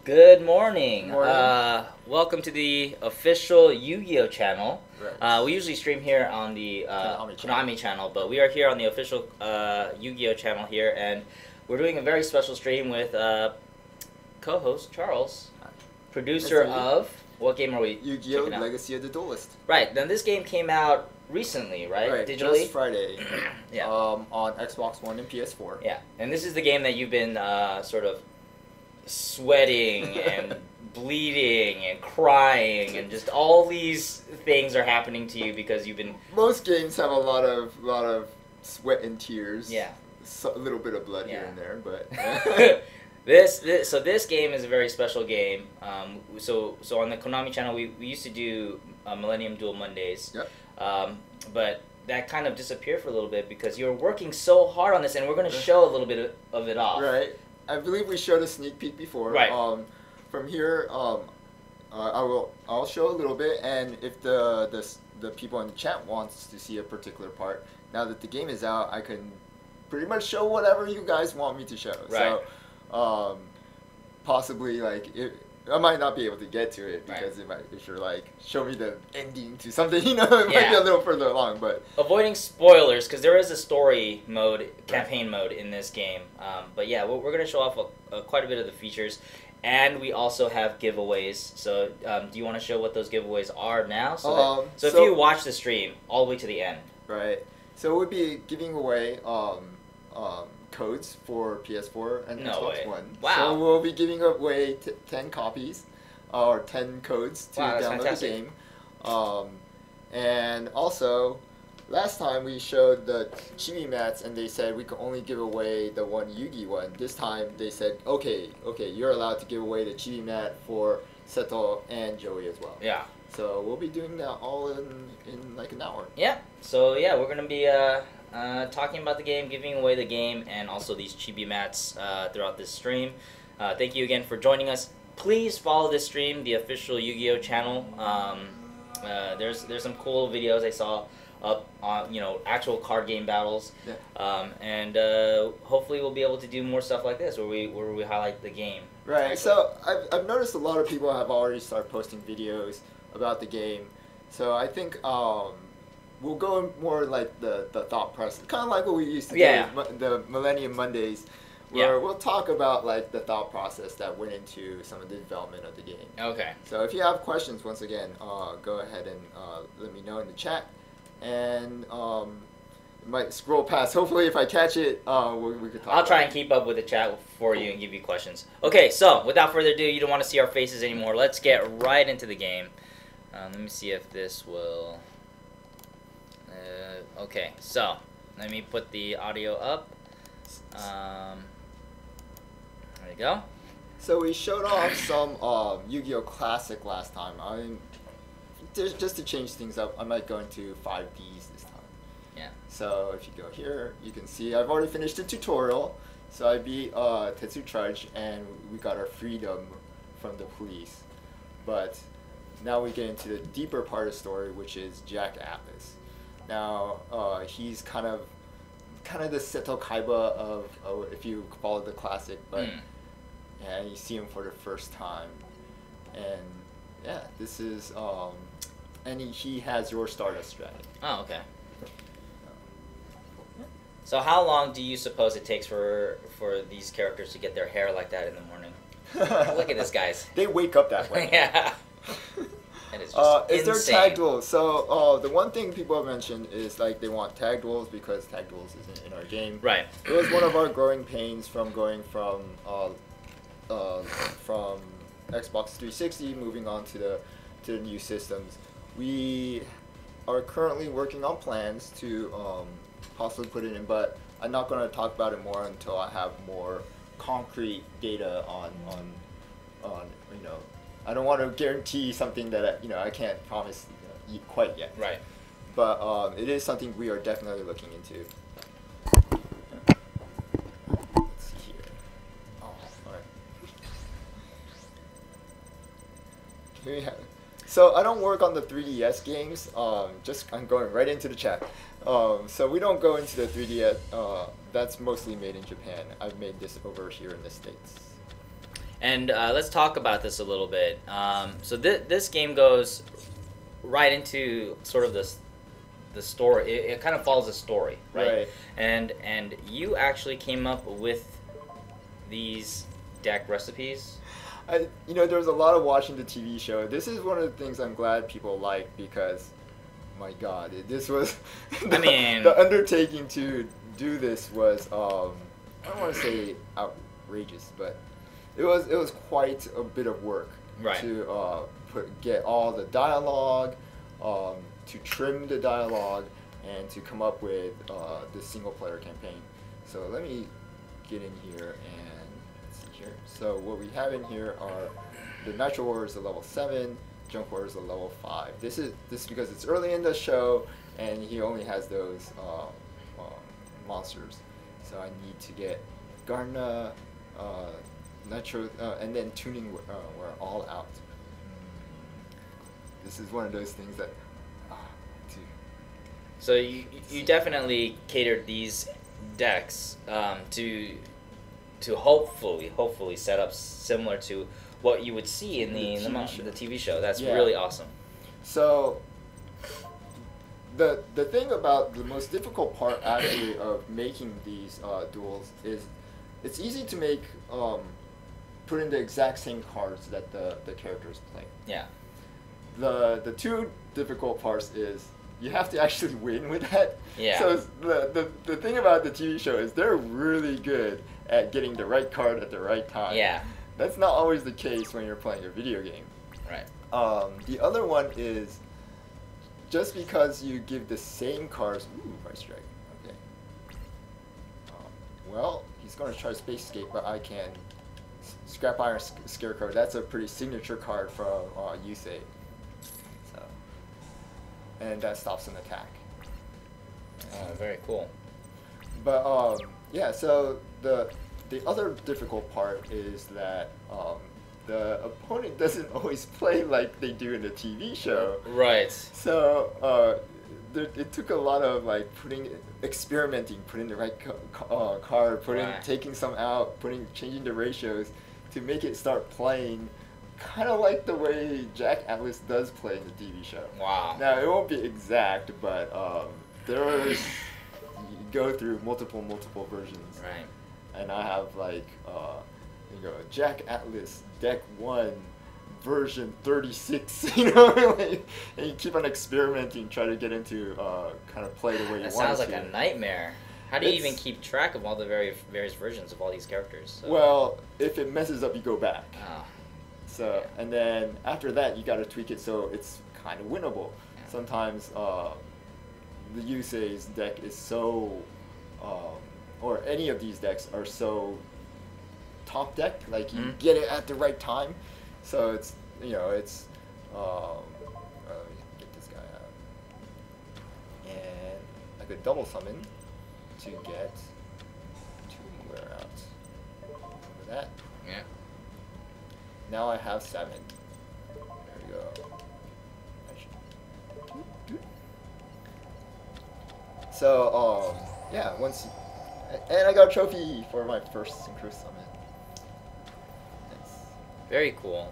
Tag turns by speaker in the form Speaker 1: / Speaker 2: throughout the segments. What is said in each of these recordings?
Speaker 1: Good morning.
Speaker 2: Good morning.
Speaker 1: Welcome to the official Yu-Gi-Oh channel.
Speaker 2: Right.
Speaker 1: We usually stream here on the Konami channel, but we are here on the official Yu-Gi-Oh channel here, and we're doing a very special stream with co-host Charles, producer of what game are we?
Speaker 2: Yu-Gi-Oh! Legacy of the Duelist.
Speaker 1: Right. Then this game came out recently, right?
Speaker 2: Right.
Speaker 1: Digitally.
Speaker 2: Just Friday.
Speaker 1: Yeah.
Speaker 2: On Xbox One and PS4.
Speaker 1: Yeah. And this is the game that you've been sort of sweating and bleeding and crying and just all these things are happening to you because you've been.
Speaker 2: Most games have a lot of sweat and tears.
Speaker 1: Yeah.
Speaker 2: A little bit of blood here and there, but.
Speaker 1: So this game is a very special game. So on the Konami channel, we used to do Millennium Duel Mondays.
Speaker 2: Yep.
Speaker 1: But that kind of disappeared for a little bit because you were working so hard on this, and we're going to show a little bit of it off.
Speaker 2: Right. I believe we showed a sneak peek before.
Speaker 1: Right.
Speaker 2: From here, I'll show a little bit, and if the people in the chat wants to see a particular part, now that the game is out, I can pretty much show whatever you guys want me to show.
Speaker 1: Right.
Speaker 2: So, possibly I might not be able to get to it because if you're like, show me the ending to something, it might be a little further along. But
Speaker 1: avoiding spoilers because there is a story mode, campaign mode in this game. But yeah, we're going to show off quite a bit of the features, and we also have giveaways. So do you want to show what those giveaways are now? So if you watch the stream all the way to the end.
Speaker 2: Right. So we'll be giving away codes for PS4 and Xbox One.
Speaker 1: Wow.
Speaker 2: So we'll be giving away 10 copies or 10 codes to download the game. And also, last time we showed the chibi mats and they said we could only give away the one Yugi one. This time they said, okay, you're allowed to give away the chibi mat for Seto and Joey as well.
Speaker 1: Yeah.
Speaker 2: So we'll be doing that all in like an hour.
Speaker 1: Yeah. So yeah, we're gonna be talking about the game, giving away the game, and also these chibi mats throughout this stream. Thank you again for joining us. Please follow this stream, the official Yu-Gi-Oh channel. There's some cool videos I saw up on actual card game battles. Yeah. And hopefully we'll be able to do more stuff like this where we highlight the game.
Speaker 2: Right. Actually. So I've noticed a lot of people have already started posting videos about the game. So I think we'll go more like the thought process, kind of like what we used to do the Millennium Mondays, where we'll talk about like the thought process that went into some of the development of the game.
Speaker 1: Okay.
Speaker 2: So if you have questions, once again, go ahead and let me know in the chat, and it might scroll past. Hopefully, if I catch it, we could talk.
Speaker 1: I'll try and keep up with the chat for you and give you questions. Okay, so without further ado, you don't want to see our faces anymore. Let's get right into the game. Let me see if this will. Okay, so let me put the audio up. There you go.
Speaker 2: So we showed off some Yu-Gi-Oh! Classic last time. Just to change things up, I might go into 5Ds this time.
Speaker 1: Yeah.
Speaker 2: So if you go here, you can see I've already finished the tutorial. So I beat Tetsu Trudge, and we got our freedom from the police. But now we get into the deeper part of the story, which is Jack Atlas. Now he's kind of the Seto Kaiba of if you follow the classic, but yeah, you see him for the first time, and yeah, this is and he has your Stardust strategy.
Speaker 1: Oh, okay. So how long do you suppose it takes for these characters to get their hair like that in the morning? Look at this, guys.
Speaker 2: They wake up that way.
Speaker 1: Yeah. It is just
Speaker 2: is there
Speaker 1: insane.
Speaker 2: tag duels? So the one thing people have mentioned is like they want tag duels because tag duels isn't in our game.
Speaker 1: Right.
Speaker 2: It was one of our growing pains from going from Xbox 360 moving on to the new systems. We are currently working on plans to possibly put it in, but I'm not going to talk about it more until I have more concrete data on I don't want to guarantee something that I can't promise quite yet.
Speaker 1: Right.
Speaker 2: But it is something we are definitely looking into. Let's see here. Oh, alright. So I don't work on the 3DS games. I'm going right into the chat. So we don't go into the 3DS. That's mostly made in Japan. I've made this over here in the States.
Speaker 1: And let's talk about this a little bit. So this game goes right into sort of the story. It kind of follows a story, right? And you actually came up with these deck recipes.
Speaker 2: There was a lot of watching the TV show. This is one of the things I'm glad people like because, my God, this was the undertaking to do this was I don't want to say outrageous, but it was quite a bit of work to get all the dialogue, to trim the dialogue, and to come up with the single player campaign. So let me get in here and let's see here. So what we have in here are the Natural Warriors at level 7, Junk Warriors at level 5. This is because it's early in the show and he only has those monsters. So I need to get Garna, Nitro, and then tuning we're all out. This is one of those things that.
Speaker 1: So you definitely catered these decks to hopefully set up similar to what you would see in the TV show. That's really awesome.
Speaker 2: So the thing about the most difficult part actually of making these duels is it's easy to make put in the exact same cards that the characters play.
Speaker 1: Yeah.
Speaker 2: The two difficult parts is you have to actually win with that.
Speaker 1: Yeah.
Speaker 2: So the thing about the TV show is they're really good at getting the right card at the right time.
Speaker 1: Yeah.
Speaker 2: That's not always the case when you're playing a video game.
Speaker 1: Right.
Speaker 2: The other one is just because you give the same cards. Ooh, Vice Strike. Okay. Well, he's going to try Space Escape, but I can Scrap Iron Scarecrow. That's a pretty signature card from Yuichi. So, and that stops an attack.
Speaker 1: Very cool.
Speaker 2: But yeah, so the other difficult part is that the opponent doesn't always play like they do in the TV show.
Speaker 1: Right.
Speaker 2: So it took a lot of like experimenting, putting the right card, taking some out, changing the ratios to make it start playing kind of like the way Jack Atlas does play in the TV show.
Speaker 1: Wow.
Speaker 2: Now it won't be exact, but you go through multiple versions.
Speaker 1: Right.
Speaker 2: And I have like Jack Atlas deck 1 version 36, and you keep on experimenting, try to get into kind of play the way you want to.
Speaker 1: That sounds like a nightmare. How do you even keep track of all the various versions of all these characters? So.
Speaker 2: Well, if it messes up, you go back.
Speaker 1: Oh.
Speaker 2: So, and then after that, you got to tweak it so it's kind of winnable.
Speaker 1: Yeah.
Speaker 2: Sometimes the Yuichi's deck is so, or any of these decks are so top deck, like you get it at the right time. So it's, it's, let me get this guy out. And I could double summon to get 2 more out. Remember that?
Speaker 1: Yeah.
Speaker 2: Now I have 7. There we go. So, yeah, and I got a trophy for my first synchro summon.
Speaker 1: Very cool.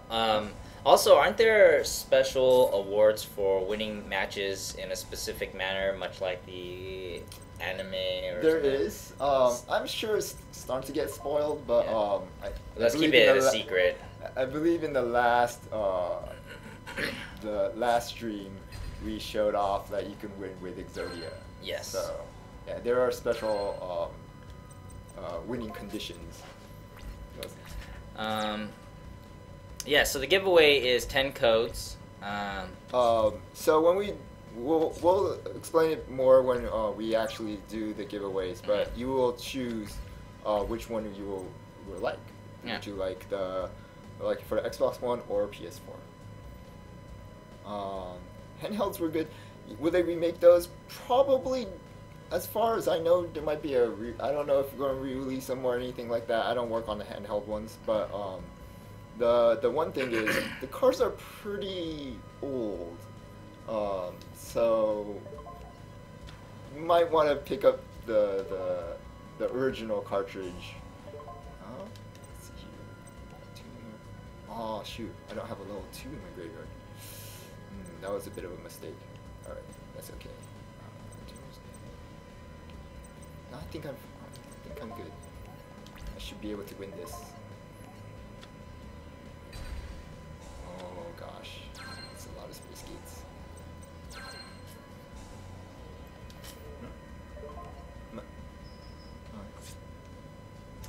Speaker 1: Also, aren't there special awards for winning matches in a specific manner, much like the anime?
Speaker 2: There is. I'm sure it's starting to get spoiled, but
Speaker 1: let's keep it a secret.
Speaker 2: I believe in the last stream we showed off that you can win with Exodia.
Speaker 1: Yes.
Speaker 2: So yeah, there are special winning conditions.
Speaker 1: Yeah, so the giveaway is 10 codes.
Speaker 2: So when we'll explain it more when we actually do the giveaways, but you will choose which one you will like.
Speaker 1: Yeah.
Speaker 2: Would you like for the Xbox One or PS4? Handhelds were good. Will they remake those? Probably. As far as I know, there might be I don't know if we're going to re-release them or anything like that. I don't work on the handheld ones, but the one thing is the cards are pretty old, so you might want to pick up the original cartridge. Let's see here. 2 shoot, I don't have a level 2 in my graveyard. That was a bit of a mistake. Alright, that's okay. No, I think I'm good. I should be able to win this. Oh gosh, that's a lot of space gates.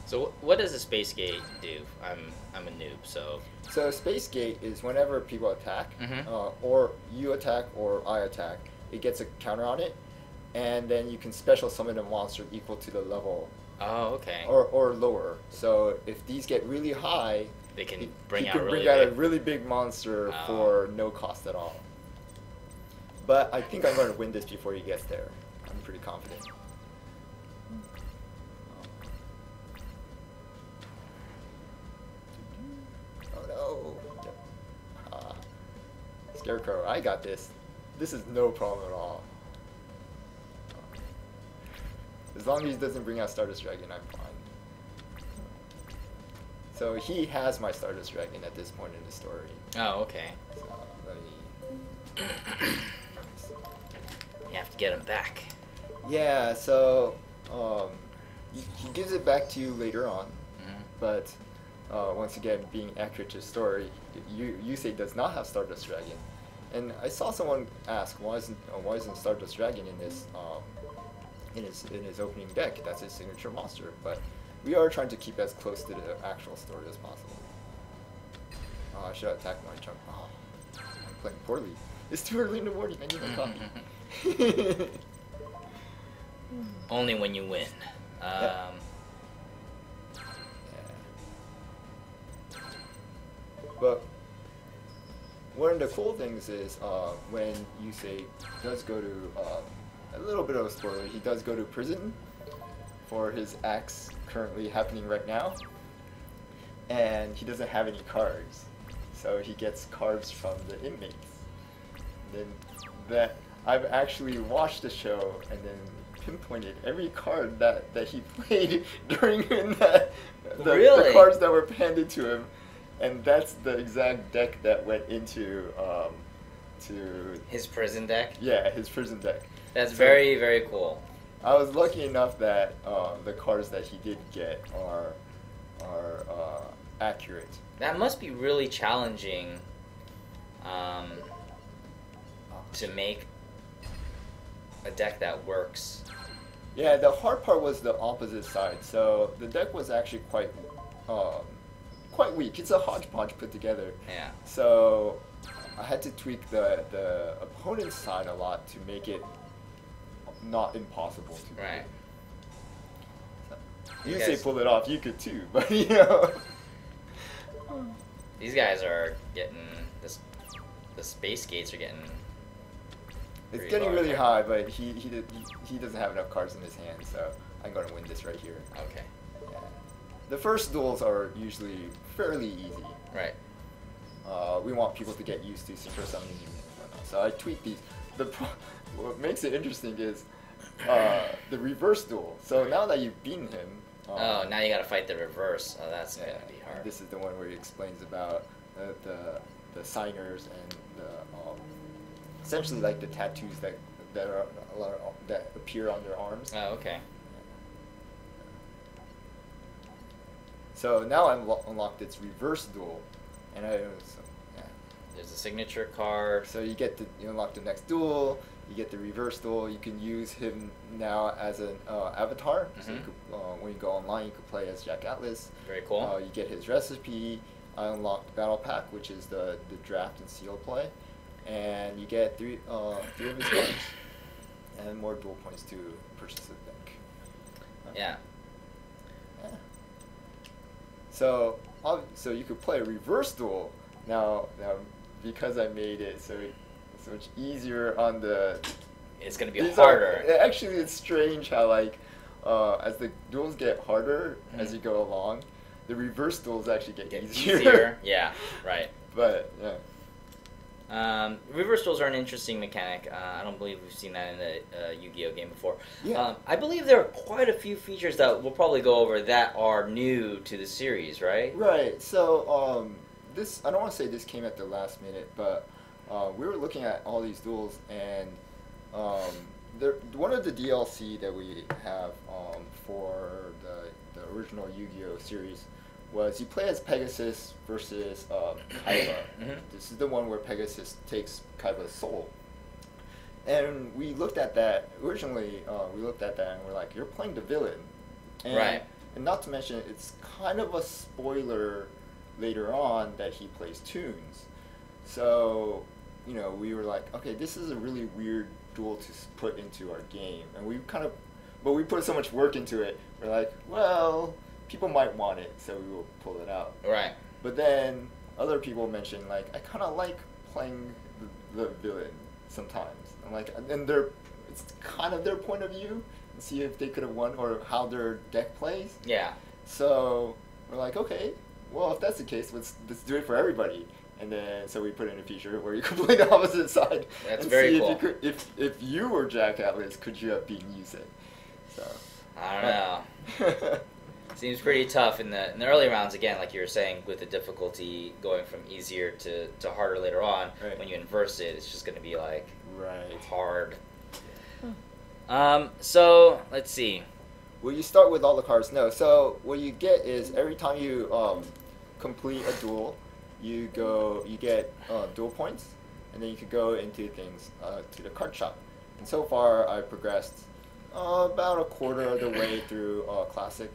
Speaker 1: So what does a space gate do? I'm a noob, so.
Speaker 2: So space gate is whenever people attack,
Speaker 1: Mhm.
Speaker 2: or you attack or I attack, it gets a counter on it, and then you can special summon a monster equal to the level.
Speaker 1: Oh, okay.
Speaker 2: Or lower. So if these get really high,
Speaker 1: They can
Speaker 2: you
Speaker 1: bring out
Speaker 2: can
Speaker 1: really
Speaker 2: bring out a
Speaker 1: big.
Speaker 2: really big monster
Speaker 1: Oh.
Speaker 2: for no cost at all. But I think I'm going to win this before he gets there. I'm pretty confident. Oh no! Scarecrow, I got this. This is no problem at all. As long as he doesn't bring out Stardust Dragon, I'm fine. So he has my Stardust Dragon at this point in the story.
Speaker 1: Oh, okay.
Speaker 2: So let me...
Speaker 1: You have to get him back.
Speaker 2: Yeah, so he gives it back to you later on, but once again, being accurate to the story, Yusei does not have Stardust Dragon, and I saw someone ask why isn't Stardust Dragon in this in his opening deck? That's his signature monster, but we are trying to keep as close to the actual story as possible. I should attack my junk. Oh, I'm playing poorly. It's too early in the morning. I need my coffee.
Speaker 1: Only when you win.
Speaker 2: Yeah. But one of the cool things is when Yusei does go to a little bit of a spoiler. He does go to prison for his acts currently happening right now, and he doesn't have any cards, so he gets cards from the inmates. Then that I've actually watched the show and then pinpointed every card that he played during the
Speaker 1: Really?
Speaker 2: cards that were handed to him, and that's the exact deck that went into to
Speaker 1: His prison deck?
Speaker 2: his prison deck.
Speaker 1: That's
Speaker 2: So
Speaker 1: very, very cool.
Speaker 2: I was lucky enough that the cards that he did get are accurate.
Speaker 1: That must be really challenging to make a deck that works.
Speaker 2: Yeah, the hard part was the opposite side. So the deck was actually quite weak. It's a hodgepodge put together.
Speaker 1: Yeah.
Speaker 2: So I had to tweak the opponent's side a lot to make it not impossible to do.
Speaker 1: Right.
Speaker 2: You
Speaker 1: guys-
Speaker 2: say pull it off, you could too, but you know.
Speaker 1: These guys are getting this. The space gates are getting.
Speaker 2: It's
Speaker 1: pretty
Speaker 2: getting
Speaker 1: large.
Speaker 2: really high, but he doesn't have enough cards in his hand, so I'm going to win this right here.
Speaker 1: Okay.
Speaker 2: Yeah. The first duels are usually fairly easy.
Speaker 1: Right.
Speaker 2: We want people to get used to synchro summoning and whatnot. So I tweak these. What makes it interesting is the reverse duel. So now that you've beaten him.
Speaker 1: Oh, now you gotta fight the reverse. Oh, that's gonna be hard.
Speaker 2: This is the one where he explains about the signers and the essentially like the tattoos that appear on their arms.
Speaker 1: Oh, okay.
Speaker 2: So now I'm unlocked its reverse duel, and
Speaker 1: There's a signature card.
Speaker 2: So you unlock the next duel. You get the reverse duel. You can use him now as an avatar. So you could, when you go online, you can play as Jack Atlas.
Speaker 1: Very cool.
Speaker 2: You get his recipe. I unlocked Battle Pack, which is the draft and seal play, and you get three of his cards, and more duel points to purchase the deck.
Speaker 1: Yeah.
Speaker 2: Yeah. So you could play a reverse duel now because I made it so much easier on the.
Speaker 1: It's gonna be
Speaker 2: These
Speaker 1: harder.
Speaker 2: Actually, it's strange how as the duels get harder as you go along, the reverse duels actually get easier.
Speaker 1: Yeah. Right.
Speaker 2: But yeah.
Speaker 1: Reverse duels are an interesting mechanic. I don't believe we've seen that in the Yu-Gi-Oh game before.
Speaker 2: Yeah.
Speaker 1: I believe there are quite a few features that we'll probably go over that are new to the series, right?
Speaker 2: Right. So this I don't want to say this came at the last minute, but we were looking at all these duels, and one of the DLC that we have for the original Yu-Gi-Oh series was you play as Pegasus versus Kaiba. This is the one where Pegasus takes Kaiba's soul. And we looked at that originally. We looked at that and we're like, "You're playing the villain," and,
Speaker 1: right?
Speaker 2: And not to mention, it's kind of a spoiler later on that he plays tunes. So, we were like, "Okay, this is a really weird duel to put into our game," and but we put so much work into it. We're like, "Well, people might want it, so we will pull it out."
Speaker 1: Right.
Speaker 2: But then other people mentioned like, "I kind of like playing the villain sometimes." I'm like, and it's kind of their point of view, and see if they could have won or how their deck plays.
Speaker 1: Yeah.
Speaker 2: So we're like, okay, well, if that's the case, let's do it for everybody. And then so we put in a feature where you can play the opposite side.
Speaker 1: That's
Speaker 2: and
Speaker 1: very
Speaker 2: see
Speaker 1: cool.
Speaker 2: If you were Jack Atlas, could you have beaten Yusei? So
Speaker 1: I don't know. Seems pretty tough in the early rounds, again, like you were saying, with the difficulty going from easier to harder later on.
Speaker 2: Right.
Speaker 1: When you inverse it, it's just going to be like hard. So let's see.
Speaker 2: Will you start with all the cards? No. So what you get is every time you complete a duel, you get duel points, and then you could go into things to the card shop. And so far, I progressed about a quarter of the way through Classic.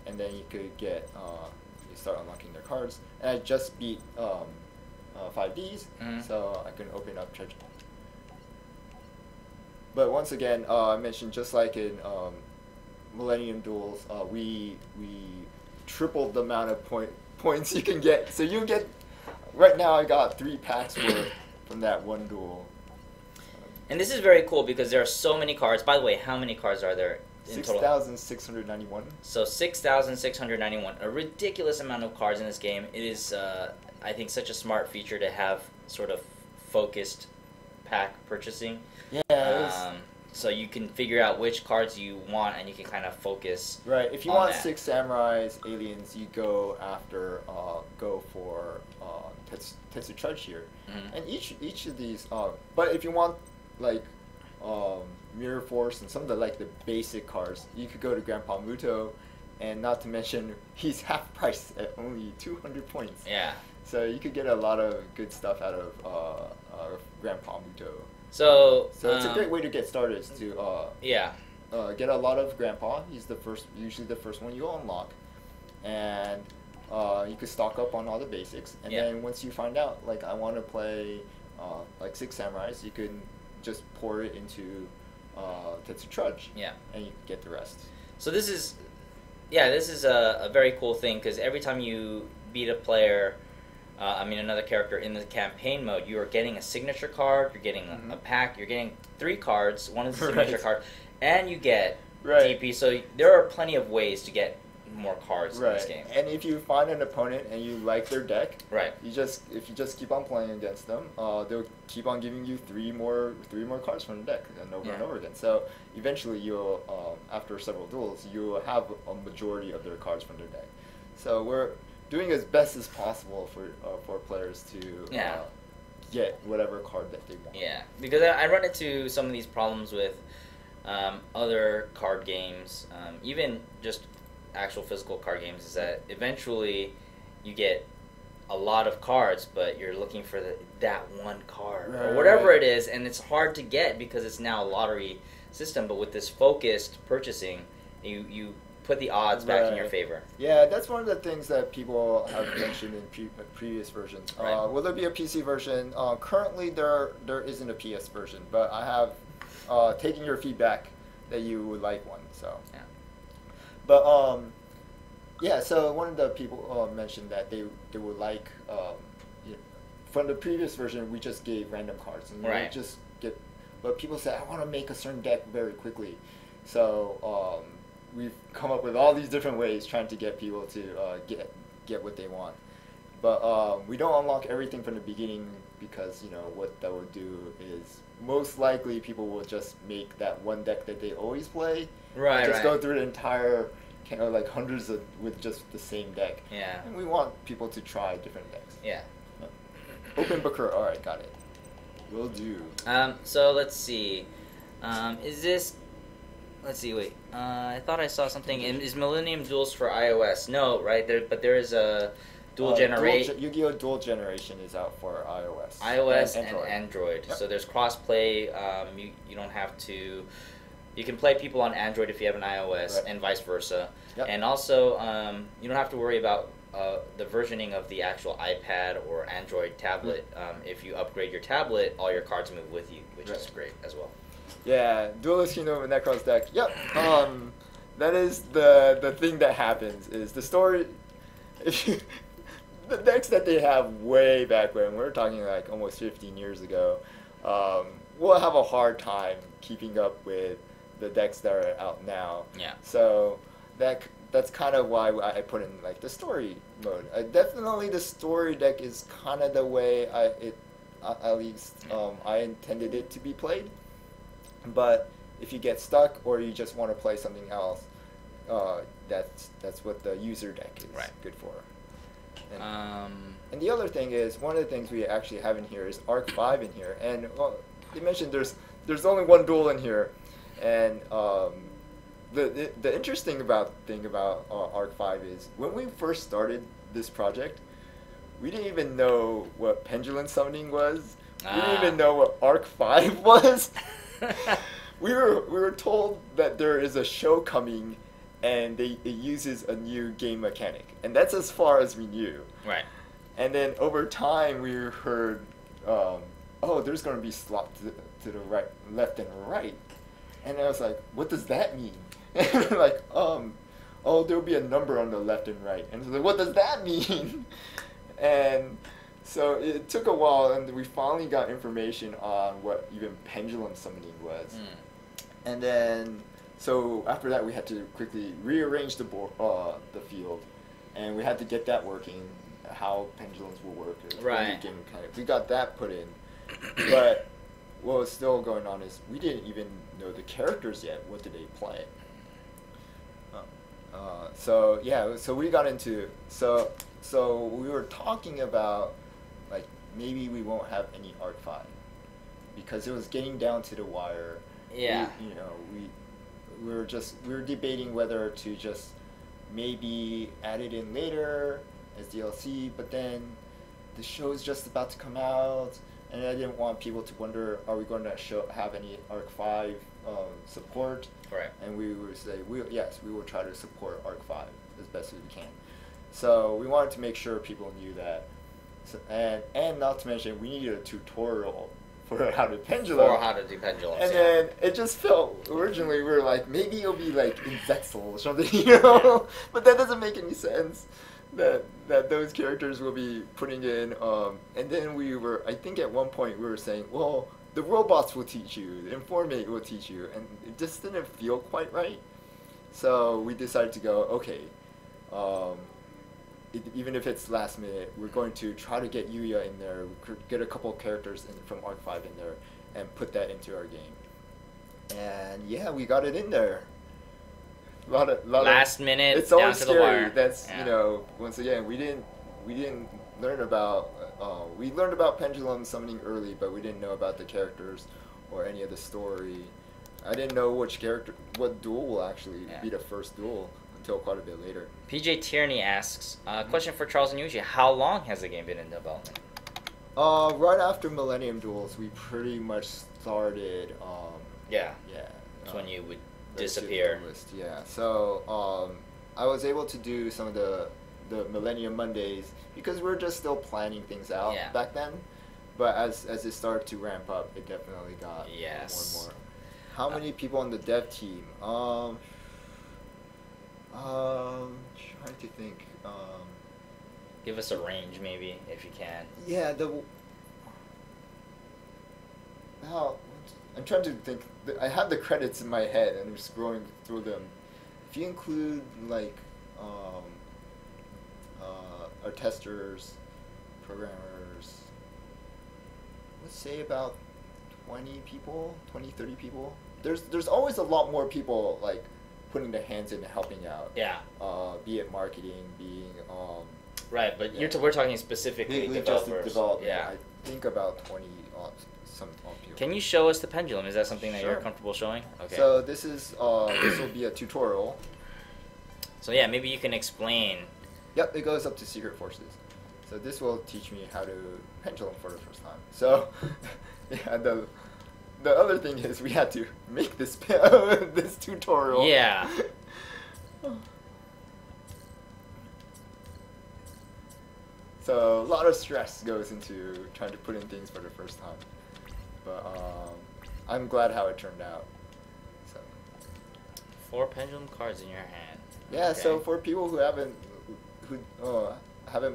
Speaker 2: And then you could get, you start unlocking their cards. And I just beat 5Ds, so I can open up treasure. But once again, I mentioned just like in Millennium Duels, we tripled the amount of points you can get. So you get, right now I got 3 packs worth from that one duel.
Speaker 1: And this is very cool because there are so many cards. By the way, how many cards are there?
Speaker 2: 6,691.
Speaker 1: So 6,691, a ridiculous amount of cards in this game. It is, I think, such a smart feature to have sort of focused pack purchasing.
Speaker 2: Yeah.
Speaker 1: So you can figure out which cards you want, and you can kind of focus.
Speaker 2: Right. If you want 6 samurais, aliens, you go for Tetsu Trudge here, and each of these. But if you want like Mirror Force and some of the basic cards, you could go to Grandpa Muto, and not to mention he's half price at only 200 points.
Speaker 1: Yeah.
Speaker 2: So you could get a lot of good stuff out of Grandpa Muto.
Speaker 1: So
Speaker 2: it's a great way to get started is to get a lot of Grandpa. He's usually the first one you unlock, and you could stock up on all the basics. And then once you find out like I want to play 6 samurais, you can just pour it into Tetsu Trudge.
Speaker 1: Yeah.
Speaker 2: And you can get the rest.
Speaker 1: So this is a very cool thing because every time you beat a player, another character in the campaign mode, you are getting a signature card, you're getting a pack, you're getting 3 cards, one is a signature card, and you get DP. So there are plenty of ways to get more cards in this game.
Speaker 2: And if you find an opponent and you like their deck,
Speaker 1: if
Speaker 2: you just keep on playing against them, they'll keep on giving you 3 more cards from the deck and over again. So eventually you'll after several duels you'll have a majority of their cards from their deck. So we're doing as best as possible for players to get whatever card that they want.
Speaker 1: Yeah, because I run into some of these problems with other card games, even just actual physical card games, is that eventually you get a lot of cards, but you're looking for that one card or whatever it is, and it's hard to get because it's now a lottery system. But with this focused purchasing, you put the odds back in your favor.
Speaker 2: Yeah, that's one of the things that people have mentioned in previous versions. Will there be a PC version? Currently, there isn't a PS version, but I have taken your feedback that you would like one. So. Yeah. But so one of the people mentioned that they would like from the previous version we just gave random cards and we just get. But people said I want to make a certain deck very quickly, so we've come up with all these different ways trying to get people to get what they want. But we don't unlock everything from the beginning because what that would do is most likely people will just make that one deck that they always play. Go through the entire like hundreds of with just the same deck.
Speaker 1: Yeah.
Speaker 2: And we want people to try different decks.
Speaker 1: Yeah.
Speaker 2: Open Booker. All right, got it. Will do.
Speaker 1: So let's see. Is this? Let's see. Wait. I thought I saw something. Is Millennium Duels for iOS? No, right there. But there is a Dual Generate.
Speaker 2: Yu-Gi-Oh! Dual Generation is out for iOS.
Speaker 1: iOS and Android.
Speaker 2: Yep.
Speaker 1: So there's crossplay. You don't have to. You can play people on Android if you have an iOS,
Speaker 2: Right.
Speaker 1: and vice versa.
Speaker 2: Yep.
Speaker 1: And also, you don't have to worry about the versioning of the actual iPad or Android tablet. If you upgrade your tablet, all your cards move with you, which is great as well.
Speaker 2: Yeah, Duelist Kingdom and Necron's deck. Yep. That is the thing that happens is the story. The decks that they have way back when we're talking like almost 15 years ago, we'll have a hard time keeping up with the decks that are out now.
Speaker 1: Yeah.
Speaker 2: So that's kind of why I put in like the story mode. Definitely the story deck is kind of the way at least I intended it to be played. But if you get stuck or you just want to play something else, that's what the user deck is good for. And the other thing is, one of the things we actually have in here is Arc 5 in here. And they mentioned there's only one duel in here. And the interesting thing about Arc 5 is when we first started this project, we didn't even know what pendulum summoning was. We didn't even know what Arc 5 was. we were told that there is a show coming and it uses a new game mechanic. And that's as far as we knew.
Speaker 1: Right.
Speaker 2: And then over time we heard, there's going to be slots to the right, left and right. And I was like, what does that mean? And like, there'll be a number on the left and right. And I was like, what does that mean? And so it took a while, and we finally got information on what even pendulum summoning was. And then, so after that, we had to quickly rearrange the field, and we had to get that working, how pendulums will work.
Speaker 1: Right.
Speaker 2: We got that put in, but what was still going on is we didn't even know the characters yet. What did they play? So we got into so we were talking about like maybe we won't have any Arc 5 because it was getting down to the wire.
Speaker 1: Yeah.
Speaker 2: We were debating whether to just maybe add it in later as DLC, but then the show is just about to come out, and I didn't want people to wonder, are we going to have any Arc 5 support?
Speaker 1: Right.
Speaker 2: And we would say, yes, we will try to support Arc 5 as best as we can. So we wanted to make sure people knew that. So, and not to mention, we needed a tutorial for how to pendulum.
Speaker 1: Or how to do pendulums.
Speaker 2: And then it just felt, originally we were like, maybe it'll be like in Zetzel or something, you know? But that doesn't make any sense. That those characters will be putting in, and then I think at one point we were saying, well, the robots will teach you, the informate will teach you, and it just didn't feel quite right. So we decided to go, okay, even if it's last minute, we're going to try to get Yuya in there, get a couple of characters from Arc 5 in there, and put that into our game. And yeah, we got it in there.
Speaker 1: Last minute,
Speaker 2: it's
Speaker 1: down
Speaker 2: always
Speaker 1: to
Speaker 2: scary.
Speaker 1: the wire.
Speaker 2: That's once again we didn't learn about we learned about pendulum summoning early, but we didn't know about the characters or any of the story. I didn't know what duel will actually be the first duel until quite a bit later.
Speaker 1: PJ Tierney asks, question for Charles and Yuichi: how long has the game been in development?
Speaker 2: Right after Millennium Duels, we pretty much started.
Speaker 1: That's when you would disappear.
Speaker 2: Yeah. So I was able to do some of the Millennium Mondays because we were just still planning things out back then. But as it started to ramp up, it definitely got more and more. How many people on the dev team? Trying to think.
Speaker 1: Give us a range, maybe, if you can.
Speaker 2: Yeah. I'm trying to think. I have the credits in my head, and I'm scrolling through them. If you include like our testers, programmers, let's say about 20 people, 20, 30 people. There's always a lot more people like putting their hands in and helping out.
Speaker 1: Yeah.
Speaker 2: Be it marketing, being
Speaker 1: right, but we're talking specifically developers.
Speaker 2: Just development.
Speaker 1: Yeah.
Speaker 2: I think about 20 some people.
Speaker 1: Can you show us the pendulum? Is that something that
Speaker 2: Sure.
Speaker 1: you're comfortable showing? Okay.
Speaker 2: So this is this will be a tutorial.
Speaker 1: So yeah, maybe you can explain.
Speaker 2: Yep, it goes up to secret forces. So this will teach me how to pendulum for the first time. So yeah, the other thing is we had to make this this tutorial.
Speaker 1: Yeah.
Speaker 2: So a lot of stress goes into trying to put in things for the first time. But I'm glad how it turned out. So
Speaker 1: 4 pendulum cards in your hand.
Speaker 2: yeah,
Speaker 1: Okay.
Speaker 2: so for people who haven't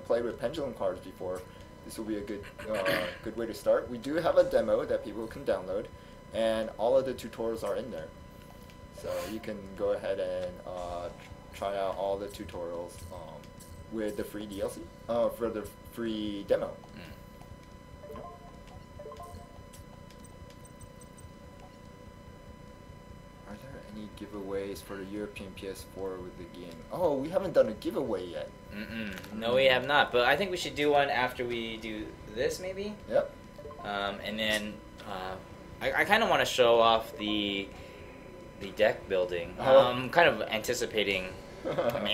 Speaker 2: played with pendulum cards before, this will be a good way to start. We do have a demo that people can download, and all of the tutorials are in there. So you can go ahead and try out all the tutorials with the free DLC for the free demo. Are there any giveaways for the European PS4 with the game? Oh, we haven't done a giveaway yet.
Speaker 1: No, we have not. But I think we should do one after we do this, maybe.
Speaker 2: Yep.
Speaker 1: And then I kind of want to show off the deck building. I'm kind of anticipating. I'm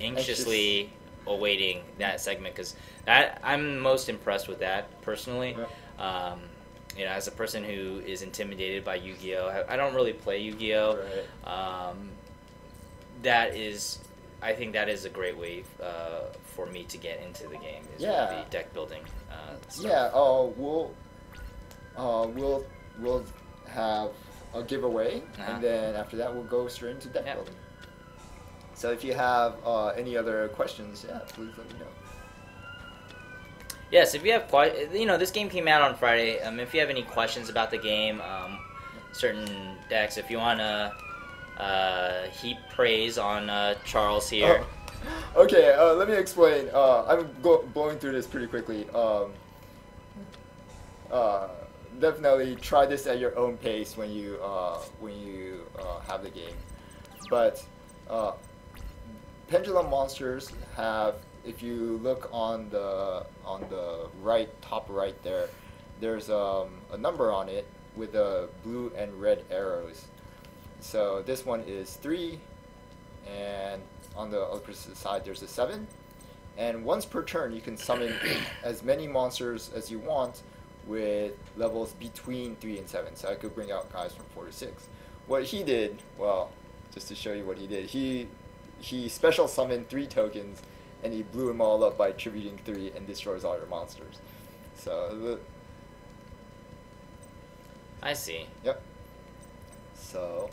Speaker 1: anxiously awaiting that segment because I'm most impressed with that personally.
Speaker 2: Yeah.
Speaker 1: You know, as a person who is intimidated by Yu-Gi-Oh, I don't really play Yu-Gi-Oh.
Speaker 2: Right.
Speaker 1: I think that is a great way for me to get into the game. Is
Speaker 2: Yeah.
Speaker 1: with the deck building. Stuff.
Speaker 2: Yeah. We'll have a giveaway, and then after that we'll go straight into deck building. So if you have any other questions, please let me know.
Speaker 1: Yes, if you have this game came out on Friday. If you have any questions about the game, certain decks, if you want to heap praise on Charles here.
Speaker 2: Okay, let me explain. I'm blowing through this pretty quickly. Definitely try this at your own pace when you have the game. But pendulum monsters have. If you look on the top right there, there's a number on it with blue and red arrows. So this one is 3, and on the opposite side there's a 7. And once per turn, you can summon as many monsters as you want with levels between 3 and 7. So I could bring out guys from 4 to 6. What he did, well, just to show you what he did, he special summoned 3 tokens. And he blew them all up by attributing 3 and destroys all your monsters. So
Speaker 1: I see.
Speaker 2: Yep. So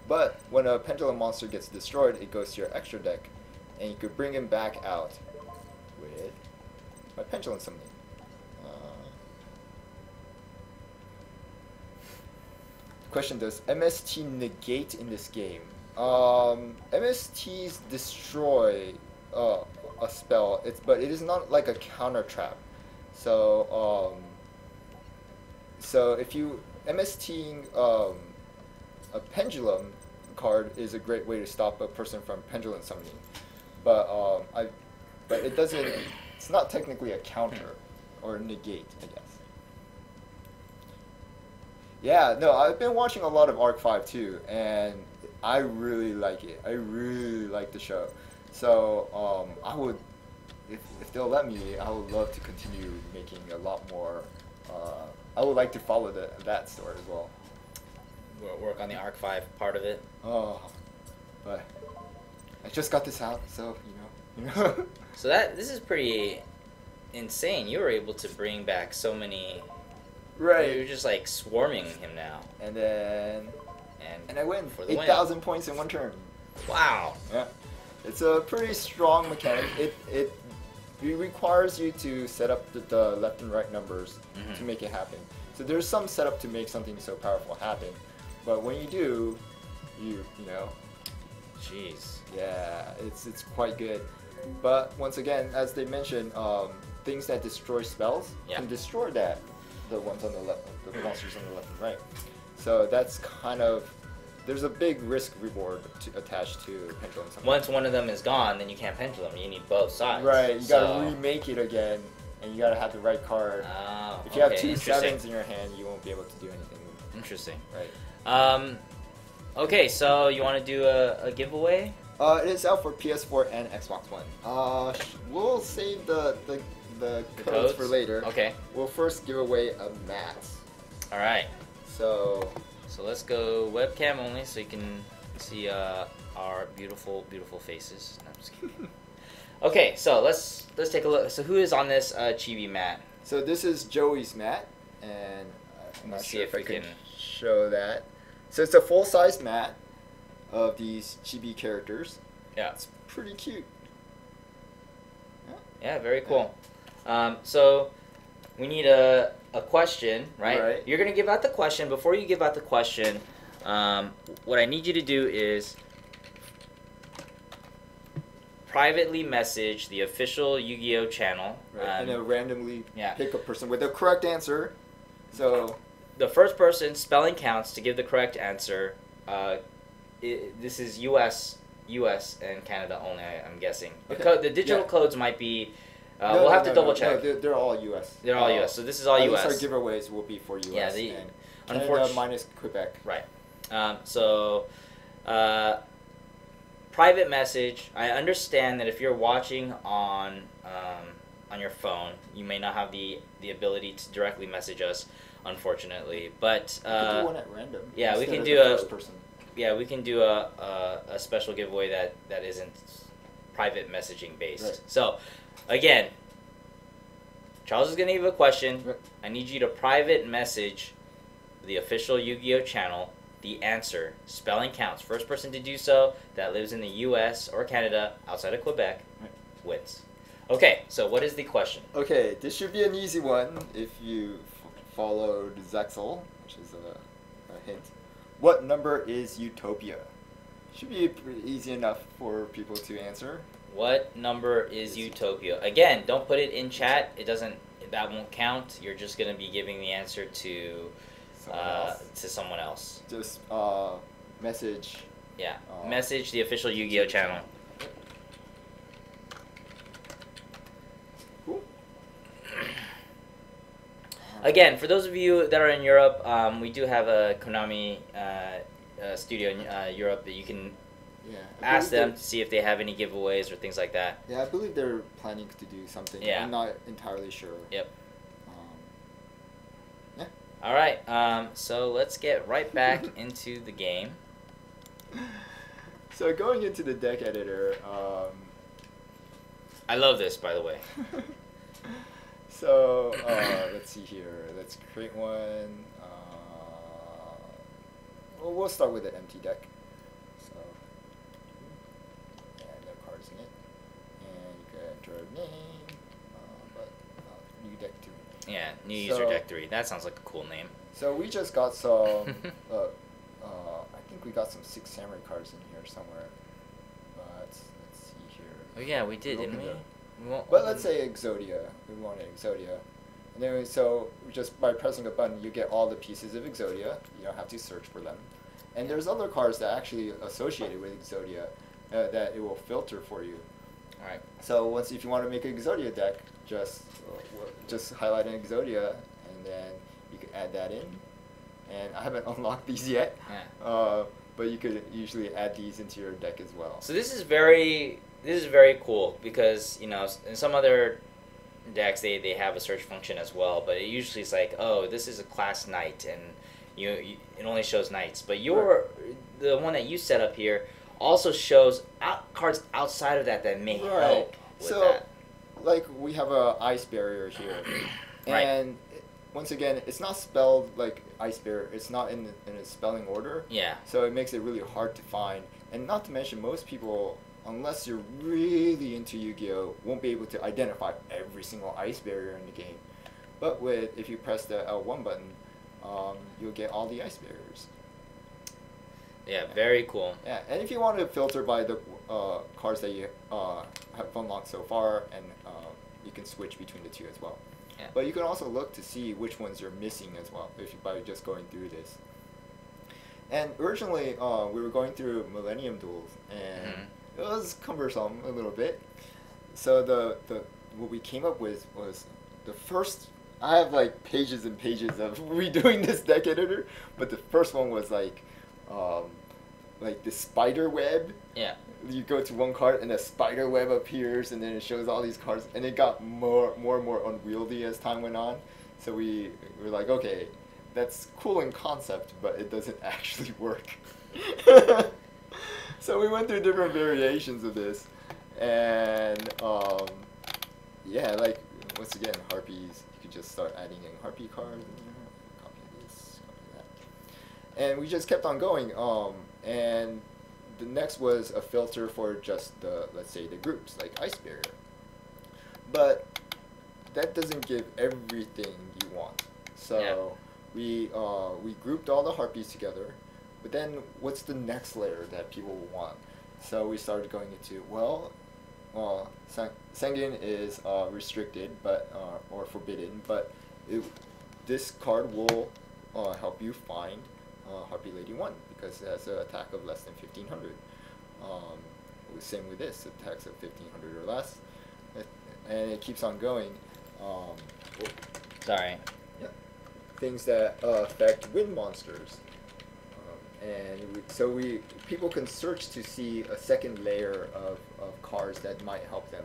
Speaker 2: but when a pendulum monster gets destroyed, it goes to your extra deck, and you could bring him back out with my pendulum summoning. Question: does MST negate in this game? MSTs destroy a spell, but it is not like a counter trap. So if you MSTing a pendulum card is a great way to stop a person from pendulum summoning, but it doesn't. It's not technically a counter or negate, I guess. Yeah, no, I've been watching a lot of Arc 5 too, and I really like it. I really like the show. So I would, if they'll let me, I would love to continue making a lot more. I would like to follow that story as well.
Speaker 1: We'll work on the Arc 5 part of it.
Speaker 2: Oh, but I just got this out, so you know.
Speaker 1: So this is pretty insane. You were able to bring back so many.
Speaker 2: Right.
Speaker 1: You're just like swarming him now.
Speaker 2: And I win
Speaker 1: for the
Speaker 2: 8,000 points in one turn.
Speaker 1: Wow.
Speaker 2: Yeah. It's a pretty strong mechanic. It requires you to set up the left and right numbers to make it happen. So there's some setup to make something so powerful happen, but when you do, you know.
Speaker 1: Jeez.
Speaker 2: Yeah, it's quite good. But once again, as they mentioned, things that destroy spells can destroy the ones on the left, the monsters on the left and right. So that's kind of there's a big risk reward attached to pendulum summon.
Speaker 1: Once one of them is gone, then you can't pendulum. You need both sides.
Speaker 2: Right, you gotta remake it again, and you gotta have the right card.
Speaker 1: Oh,
Speaker 2: if you have 2 7s in your hand, you won't be able to do anything.
Speaker 1: Interesting.
Speaker 2: Right.
Speaker 1: Okay, so you want to do a giveaway?
Speaker 2: It is out for PS4 and Xbox One. We'll save the codes for later.
Speaker 1: Okay.
Speaker 2: We'll first give away a mat.
Speaker 1: All right.
Speaker 2: So
Speaker 1: let's go webcam only, so you can see our beautiful faces. No, I'm just kidding. Okay, so let's take a look. So who is on this chibi mat?
Speaker 2: So this is Joey's mat, and I'm not sure if I can show that. So it's a full-size mat of these chibi characters.
Speaker 1: Yeah.
Speaker 2: It's pretty cute.
Speaker 1: Yeah, very cool. So we need a question, right? You're going to give out the question. Before you give out the question, what I need you to do is privately message the official Yu-Gi-Oh channel.
Speaker 2: Right. And then randomly pick a person with the correct answer. So
Speaker 1: the first person, spelling counts, to give the correct answer. This is U.S. and Canada only, I'm guessing. The digital codes might be... we'll have to double check.
Speaker 2: No, they're all U.S.
Speaker 1: They're all U.S. So this is all U.S.
Speaker 2: Our giveaways will be for U.S.
Speaker 1: Yeah,
Speaker 2: and Canada minus Quebec.
Speaker 1: Right. Private message. I understand that if you're watching on your phone, you may not have the ability to directly message us, unfortunately. But
Speaker 2: we can do one at random.
Speaker 1: Yeah, we can do we can do a special giveaway that isn't private messaging based.
Speaker 2: Right.
Speaker 1: So, again, Charles is going to give a question.
Speaker 2: Right.
Speaker 1: I need you to private message the official Yu-Gi-Oh channel the answer. Spelling counts. First person to do so that lives in the U.S. or Canada outside of Quebec wins. Okay, so what is the question?
Speaker 2: Okay, this should be an easy one if you followed Zexel, which is a hint. What number is Utopia? Should be pretty easy enough for people to answer.
Speaker 1: What number is Utopia? Again, don't put it in chat. That won't count. You're just going to be giving the answer to someone else.
Speaker 2: Just message.
Speaker 1: Yeah, message the official Yu-Gi-Oh channel.
Speaker 2: Cool.
Speaker 1: Again, for those of you that are in Europe, we do have a Konami studio in Europe that you can ask them to see if they have any giveaways or things like that.
Speaker 2: Yeah, I believe they're planning to do something.
Speaker 1: Yeah.
Speaker 2: I'm not entirely sure.
Speaker 1: Yep.
Speaker 2: Yeah.
Speaker 1: All right. So let's get right back into the game.
Speaker 2: So going into the deck editor.
Speaker 1: I love this, by the way.
Speaker 2: So let's see here. Let's create one. We'll start with an empty deck. So and no cards in it, and you can enter a name, but new deck 3.
Speaker 1: Yeah, new user deck 3. That sounds like a cool name.
Speaker 2: So we just got some. I think we got some 6 samurai cards in here somewhere. But let's see here.
Speaker 1: Oh yeah, we did, didn't we?
Speaker 2: But let's say Exodia. We wanted Exodia. And then, so just by pressing a button, you get all the pieces of Exodia. You don't have to search for them. And there's other cards that actually associated with Exodia that it will filter for you.
Speaker 1: All right.
Speaker 2: So if you want to make an Exodia deck, just highlight an Exodia, and then you can add that in. And I haven't unlocked these yet.
Speaker 1: Yeah.
Speaker 2: But you could usually add these into your deck as well.
Speaker 1: So this is very cool because, in some other decks they have a search function as well, but it usually is like, oh, this is a class knight, and it only shows knights. But the one that you set up here also shows cards outside of that may help with that.
Speaker 2: Like we have a ice barrier here, and once again, it's not spelled like ice barrier. It's not in a spelling order.
Speaker 1: Yeah. So
Speaker 2: it makes it really hard to find, and not to mention most people, unless you're really into Yu-Gi-Oh, won't be able to identify every single ice barrier in the game. But if you press the L1 button, you'll get all the ice barriers.
Speaker 1: Yeah, very cool.
Speaker 2: Yeah, and if you want to filter by the cards that you have unlocked so far, and you can switch between the two as well.
Speaker 1: Yeah.
Speaker 2: But you can also look to see which ones you're missing as well by just going through this. And originally, we were going through Millennium Duels, and it was cumbersome a little bit. So the what we came up with was the first. I have like pages and pages of redoing this deck editor, but the first one was like the spider web.
Speaker 1: Yeah.
Speaker 2: You go to one card and a spider web appears, and then it shows all these cards, and it got more and more unwieldy as time went on. So we were like, okay, that's cool in concept, but it doesn't actually work. So we went through different variations of this, and yeah, like once again, harpies. You could just start adding in harpy cards. Copy this, copy that, and we just kept on going. And the next was a filter for just the, let's say, the groups like Ice Barrier, but that doesn't give everything you want. So we grouped all the harpies together, but then what's the next layer that people will want? So we started going into, well, Sengen is restricted, but or forbidden, but this card will help you find Harpy Lady 1 because it has an attack of less than 1500. Same with this, attacks of 1500 or less, and it keeps on going.
Speaker 1: Sorry.
Speaker 2: Yeah. Things that affect wind monsters. So people can search to see a second layer of cards that might help them.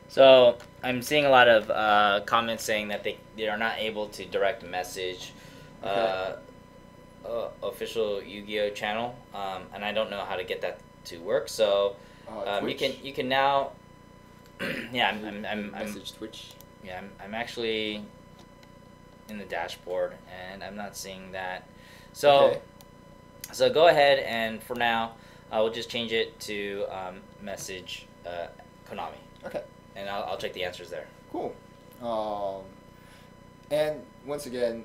Speaker 1: So I'm seeing a lot of comments saying that they are not able to direct message official Yu-Gi-Oh channel, and I don't know how to get that to work. So you can now. Yeah, I'm
Speaker 2: message Twitch.
Speaker 1: Yeah, I'm actually in the dashboard, and I'm not seeing that. So so go ahead, and for now, we'll just change it to message Konami.
Speaker 2: Okay.
Speaker 1: And I'll check the answers there.
Speaker 2: Cool. And once again,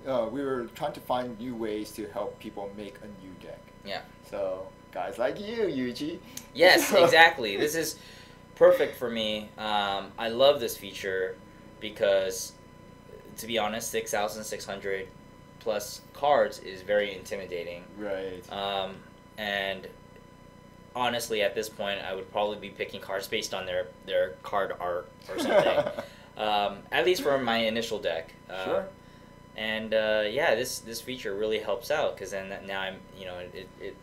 Speaker 2: we were trying to find new ways to help people make a new deck.
Speaker 1: Yeah.
Speaker 2: So guys like you, Yuichi.
Speaker 1: Yes, exactly. This is perfect for me. I love this feature because, to be honest, 6,600 plus cards is very intimidating.
Speaker 2: Right.
Speaker 1: And honestly, at this point, I would probably be picking cards based on their card art or something. At least for my initial deck.
Speaker 2: Sure.
Speaker 1: And yeah, this feature really helps out because then now I'm it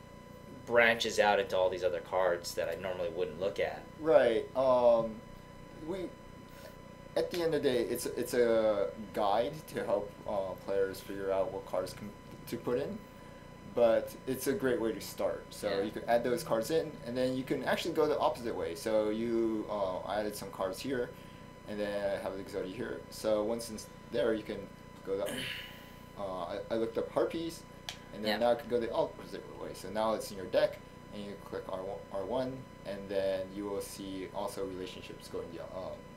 Speaker 1: branches out into all these other cards that I normally wouldn't look at.
Speaker 2: Right. We at the end of the day, it's a guide to help players figure out what cards to put in. But it's a great way to start. So you can add those cards in, and then you can actually go the opposite way. So you added some cards here, and then I have the Exodia here. So once it's there, you can go the. I looked up harpies, and then now I can go the opposite way. So now it's in your deck, and you click R1, and then you will see also relationships going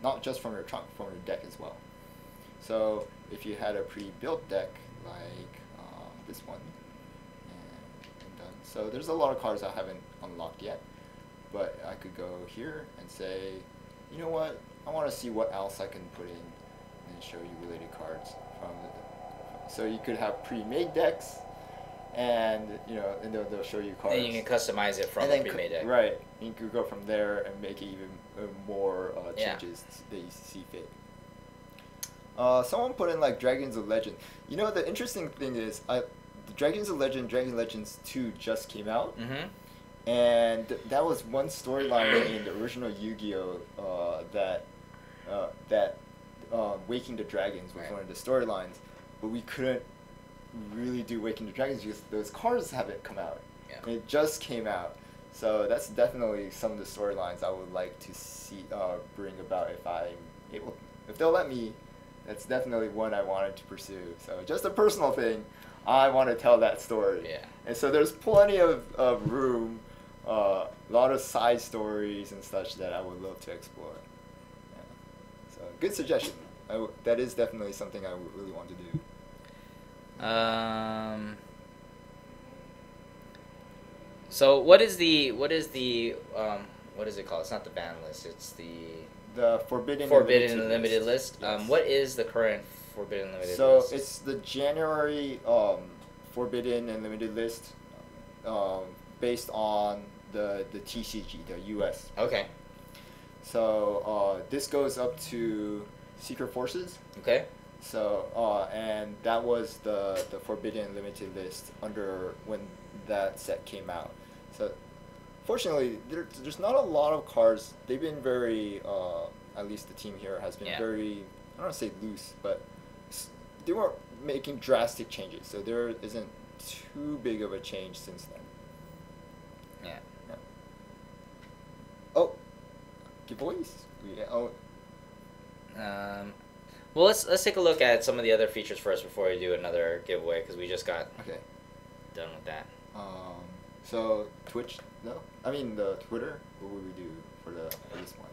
Speaker 2: not just from your trunk, from your deck as well. So if you had a pre-built deck like this one. So there's a lot of cards I haven't unlocked yet, but I could go here and say, you know what, I want to see what else I can put in and show you related cards from so you could have pre-made decks, and and they'll show you cards.
Speaker 1: And you can customize it from the pre-made deck.
Speaker 2: Right, you could go from there and make it even more changes that you see fit. Someone put in like Dragons of Legend. The interesting thing is Dragons of Legend, Dragon Legends 2 just came out, and that was one storyline in the original Yu-Gi-Oh! That Waking the Dragons was one of the storylines, but we couldn't really do Waking the Dragons because those cards haven't come out. Yeah. It just came out, so that's definitely some of the storylines I would like to see bring about if I'm able, if they'll let me. That's definitely one I wanted to pursue. So just a personal thing. I want to tell that story.
Speaker 1: Yeah.
Speaker 2: And so there's plenty of room, a lot of side stories and such that I would love to explore. Yeah. So good suggestion. That is definitely something I would really want to do.
Speaker 1: So what is the what is it called? It's not the ban list. It's
Speaker 2: The Forbidden
Speaker 1: Limited list.
Speaker 2: Yes.
Speaker 1: What is the current Forbidden Limited
Speaker 2: So
Speaker 1: list?
Speaker 2: it's the January Forbidden and Limited list, based on the TCG, the US.
Speaker 1: Okay.
Speaker 2: So this goes up to Secret Forces.
Speaker 1: Okay.
Speaker 2: So and that was the Forbidden Limited list under when that set came out. So fortunately, there's not a lot of cards. They've been very, at least the team here has been very, I don't want to say loose, but they weren't making drastic changes. So there isn't too big of a change since then.
Speaker 1: Yeah.
Speaker 2: Oh, giveaways.
Speaker 1: Well, let's take a look at some of the other features first before we do another giveaway, because we just got done with that.
Speaker 2: So Twitch, no? I mean the Twitter. What would we do for this one?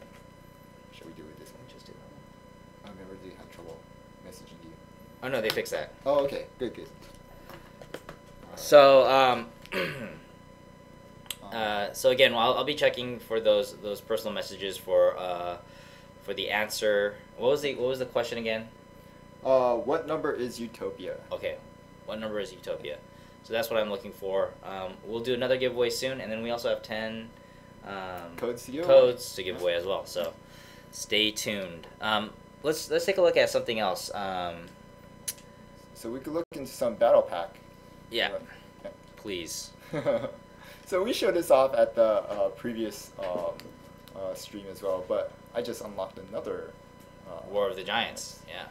Speaker 2: Should we do with this one? Just do that one. I remember they had trouble messaging you.
Speaker 1: Oh no, they fixed that.
Speaker 2: Oh, okay. Good.
Speaker 1: So so again, I'll be checking for those personal messages for the answer. What was the question again?
Speaker 2: What number is Utopia?
Speaker 1: Okay, what number is Utopia? So that's what I'm looking for. We'll do another giveaway soon, and then we also have 10
Speaker 2: codes
Speaker 1: to give away as well. So stay tuned. Let's take a look at something else.
Speaker 2: So we could look into some battle pack.
Speaker 1: Yeah, please.
Speaker 2: So we showed this off at the previous stream as well, but I just unlocked another
Speaker 1: War of the Giants. Yeah.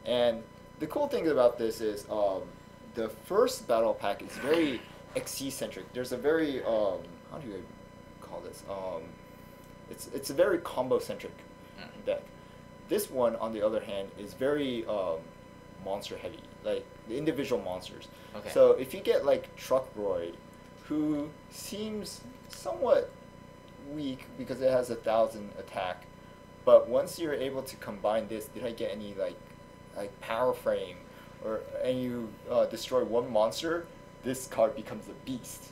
Speaker 2: And the cool thing about this is the first battle pack is very XC centric. There's a very how do you call this? It's a very combo centric deck. This one, on the other hand, is very monster heavy, like the individual monsters.
Speaker 1: Okay.
Speaker 2: So if you get like Truckroid, who seems somewhat weak because it has 1,000 attack, but once you're able to combine this, did I get any like power frame, and you destroy one monster, this card becomes a beast.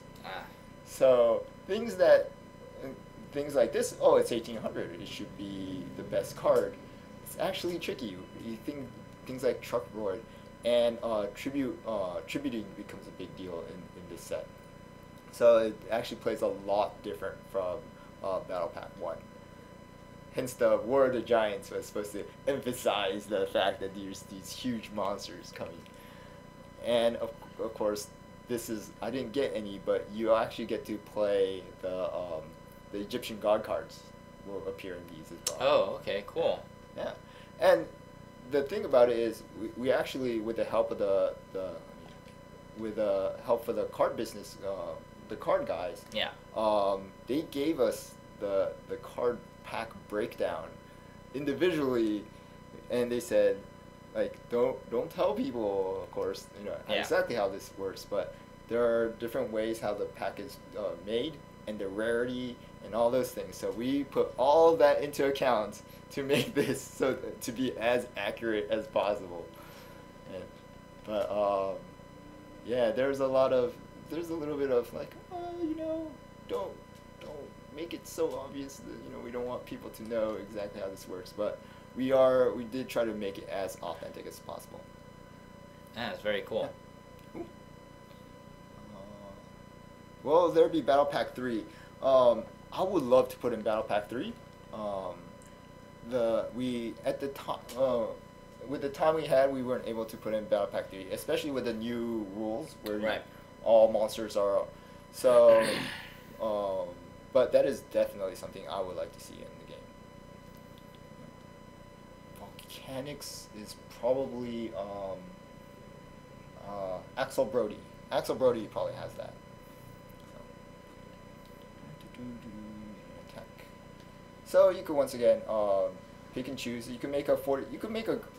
Speaker 2: So things like this, oh, it's 1,800, it should be the best card. It's actually tricky. You think things like Truckroid and tributing becomes a big deal in this set. So it actually plays a lot different from Battle Pack 1. Hence the War of the Giants was supposed to emphasize the fact that there's these huge monsters coming. And of course, this is, I didn't get any, but you actually get to play the Egyptian god cards will appear in these as well.
Speaker 1: Oh, okay, cool.
Speaker 2: Yeah. And the thing about it is we actually, with the help of the card business, the card guys, they gave us the card pack breakdown individually, and they said, like, don't tell people, of course, exactly how this works, but there are different ways how the pack is made and the rarity and all those things. So we put all of that into account to make this so to be as accurate as possible. But yeah, there's a little bit of like, don't make it so obvious that we don't want people to know exactly how this works. But we did try to make it as authentic as possible.
Speaker 1: Yeah, it's very cool.
Speaker 2: Yeah. Well, there'd be Battle Pack 3. I would love to put in Battle Pack 3. With the time we had, we weren't able to put in Battle Pack 3, especially with the new rules where all monsters are. So, but that is definitely something I would like to see in the game. Volcanics is probably Axel Brody. Axel Brody probably has that. Attack. So you could once again pick and choose. You can make a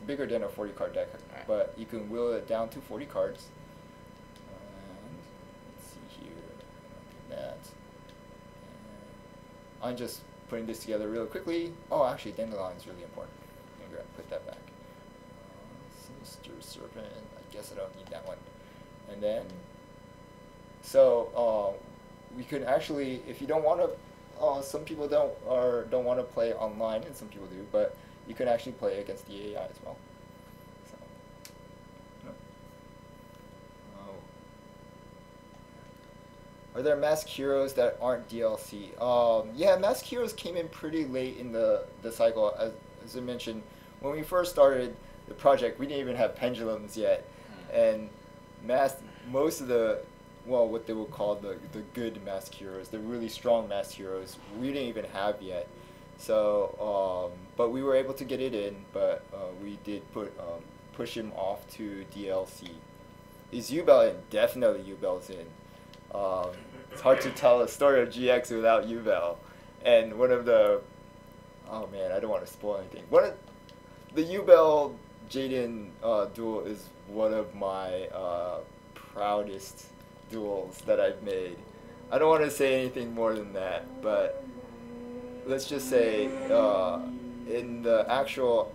Speaker 2: bigger than a 40 card deck, but you can will it down to 40 cards. And let's see here, that. I'm just putting this together real quickly. Oh, actually, Dandelion is really important. I'm gonna put that back. Sinister Serpent. I guess I don't need that one. And then, so we could actually, if you don't want to some people don't want to play online, and some people do, but you can actually play against the AI as well. So, yeah. Are there masked heroes that aren't DLC? Yeah, masked heroes came in pretty late in the cycle. As I mentioned, when we first started the project, we didn't even have pendulums yet, and most of the what they would call the good masked heroes, the really strong masked heroes, we didn't even have yet. So, but we were able to get it in, but we did push him off to DLC. Is Yubel in? Definitely Yubel's in. It's hard to tell a story of GX without Yubel. And one of the... Oh man, I don't want to spoil anything. The Yubel Jaden duel is one of my proudest duels that I've made. I don't want to say anything more than that, but let's just say in the actual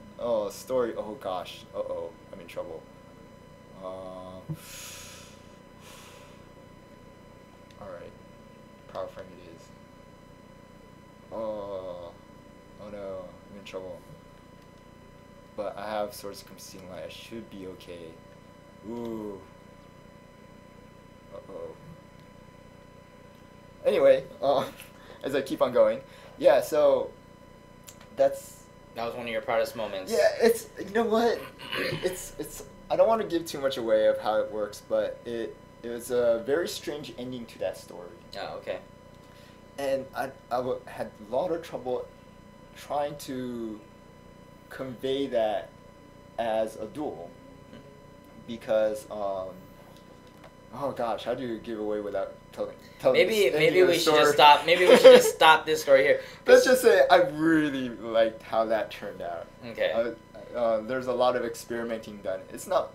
Speaker 2: story... Oh gosh, uh-oh, I'm in trouble. Alright. Power frame it is. Oh no, I'm in trouble. But I have Swords of Consuming Light. I should be okay. Ooh. Uh-oh. Anyway, as I keep on going. Yeah, so that
Speaker 1: was one of your proudest moments.
Speaker 2: Yeah, it's, you know what? It's I don't want to give too much away of how it works, but it was a very strange ending to that story.
Speaker 1: Oh, okay.
Speaker 2: And I had a lot of trouble trying to convey that as a duel, because oh gosh, how do you give away without telling
Speaker 1: maybe we should just stop. Maybe we should just stop this story here.
Speaker 2: Let's just say I really liked how that turned out.
Speaker 1: Okay.
Speaker 2: There's a lot of experimenting done. It's not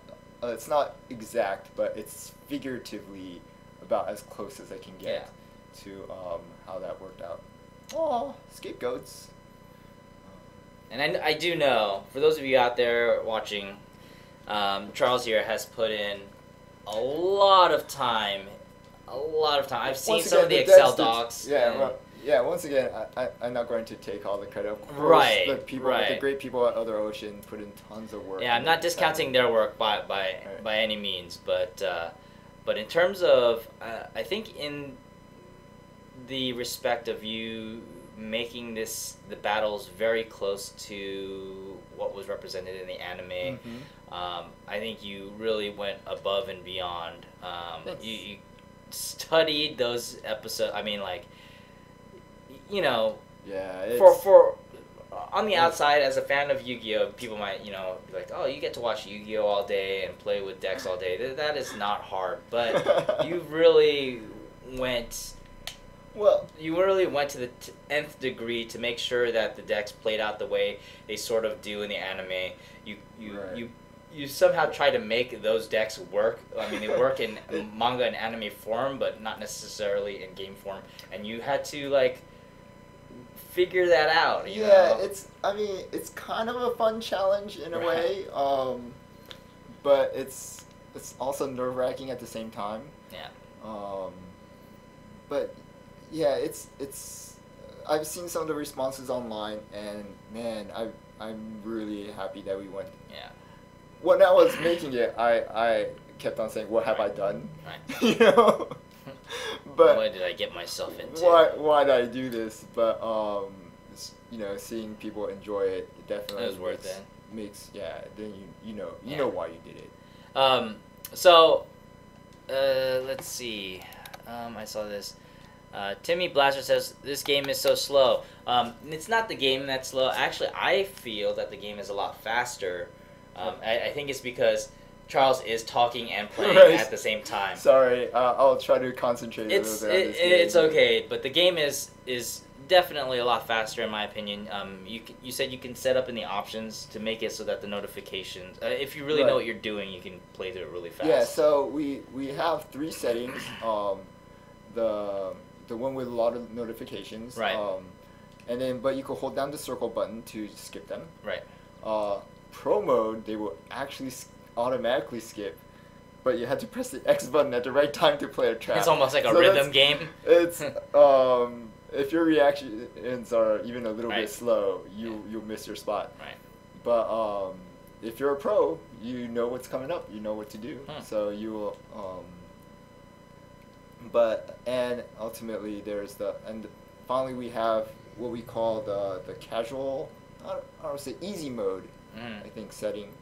Speaker 2: exact, but it's figuratively about as close as I can get to how that worked out. Oh, scapegoats.
Speaker 1: And I do know, for those of you out there watching, Charles here has put in a lot of time. I've seen some of the Excel docs.
Speaker 2: Yeah, once again, I'm not going to take all the credit. Of course,
Speaker 1: right,
Speaker 2: the great people at Other Ocean put in tons of work.
Speaker 1: Yeah, I'm not discounting their work by any means, but in terms of, I think in the respect of you making the battles very close to what was represented in the anime, I think you really went above and beyond. You studied those episodes. I mean, like, you know, for on the outside, as a fan of Yu-Gi-Oh, people might, be like, oh, you get to watch Yu-Gi-Oh all day and play with decks all day. That is not hard, but you really went...
Speaker 2: Well,
Speaker 1: you really went to the nth degree to make sure that the decks played out the way they sort of do in the anime. You somehow try to make those decks work. I mean, they work in manga and anime form, but not necessarily in game form. And you had to, like, figure that out. You know?
Speaker 2: It's kind of a fun challenge in a way, but it's also nerve-wracking at the same time.
Speaker 1: Yeah.
Speaker 2: But yeah, it's I've seen some of the responses online, and man, I'm really happy that we went.
Speaker 1: Yeah.
Speaker 2: When I was making it, I kept on saying, "What have I done?"
Speaker 1: Right.
Speaker 2: You know. But
Speaker 1: what did I get myself into?
Speaker 2: Why did I do this? But seeing people enjoy it definitely
Speaker 1: was worth it.
Speaker 2: Then you know why you did it.
Speaker 1: So let's see. I saw this. Timmy Blaster says, this game is so slow. It's not the game that's slow. Actually, I feel that the game is a lot faster. I think it's because Charles is talking and playing at the same time.
Speaker 2: Sorry, I'll try to concentrate a little bit on this game.
Speaker 1: It's okay, but the game is definitely a lot faster in my opinion. You said you can set up in the options to make it so that the notifications, if you really know what you're doing, you can play through it really fast.
Speaker 2: Yeah, so we have 3 settings. The one with a lot of notifications.
Speaker 1: Right.
Speaker 2: But you can hold down the circle button to skip them.
Speaker 1: Right.
Speaker 2: Pro mode, they will actually automatically skip, but you had to press the X button at the right time to play a track.
Speaker 1: It's almost like a rhythm game.
Speaker 2: It's if your reactions are even a little
Speaker 1: Right.
Speaker 2: bit slow, you'll miss your spot.
Speaker 1: Right.
Speaker 2: But if you're a pro, you know what's coming up. You know what to do. So you will. And ultimately finally we have what we call the casual. I don't want to say easy mode. I think setting,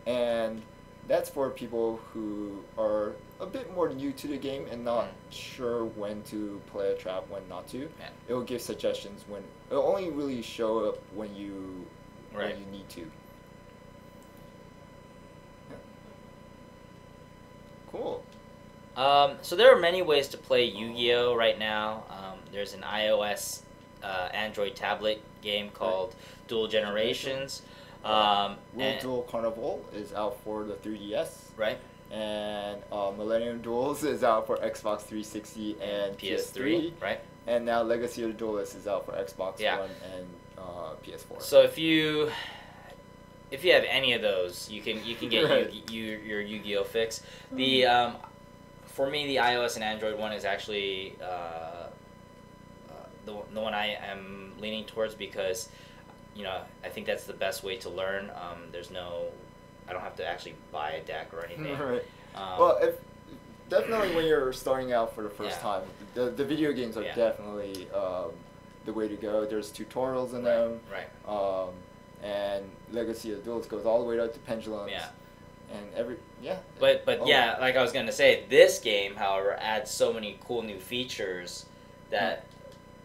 Speaker 2: and that's for people who are a bit more new to the game and not sure when to play a trap, when not to.
Speaker 1: Yeah.
Speaker 2: It will give suggestions when it'll only really show up when you need to. Yeah. Cool.
Speaker 1: So there are many ways to play Yu-Gi-Oh right now. There's an iOS, Android tablet game called Duel Generations.
Speaker 2: World Duel Carnival is out for the 3DS.
Speaker 1: Right.
Speaker 2: And Millennium Duels is out for Xbox 360 and PS3.
Speaker 1: Right.
Speaker 2: And now Legacy of the Duelist is out for Xbox One and PS4.
Speaker 1: So if you have any of those, you can get
Speaker 2: Right.
Speaker 1: your Yu-Gi-Oh fix. The for me, the iOS and Android one is actually the one I am leaning towards because, I think that's the best way to learn. I don't have to actually buy a deck or anything.
Speaker 2: Right. Well, definitely when you're starting out for the first time, the video games are definitely the way to go. There's tutorials in them.
Speaker 1: Right.
Speaker 2: And Legacy of the Duels goes all the way up to Pendulums.
Speaker 1: Yeah.
Speaker 2: And
Speaker 1: But like I was gonna say, this game, however, adds so many cool new features that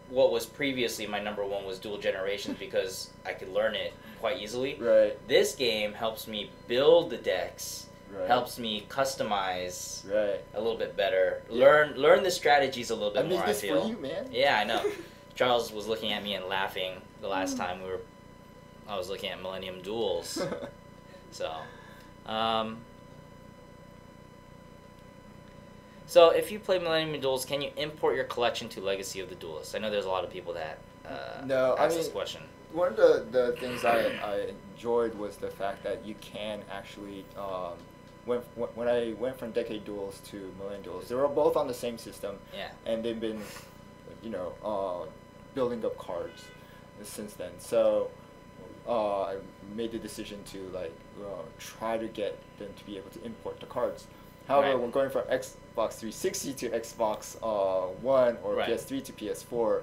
Speaker 1: what was previously my number one was Duel Generations because I could learn it quite easily.
Speaker 2: Right.
Speaker 1: This game helps me build the decks,
Speaker 2: Right.
Speaker 1: helps me customize
Speaker 2: Right.
Speaker 1: a little bit better,
Speaker 2: Yeah.
Speaker 1: learn the strategies a little bit more. I
Speaker 2: this
Speaker 1: feel.
Speaker 2: for you, man.
Speaker 1: Yeah, I know. Charles was looking at me and laughing the last time I was looking at Millennium Duels. So, so if you play Millennium Duels, can you import your collection to Legacy of the Duelist? I know there's a lot of people that ask this question.
Speaker 2: One of the things I enjoyed was the fact that you can actually when I went from Decade Duels to Millennium Duels, they were both on the same system.
Speaker 1: Yeah.
Speaker 2: And they've been, building up cards since then. So I made the decision to try to get them to be able to import the cards. However,
Speaker 1: Right.
Speaker 2: when going from Xbox 360 to Xbox One or
Speaker 1: Right.
Speaker 2: PS3 to PS4,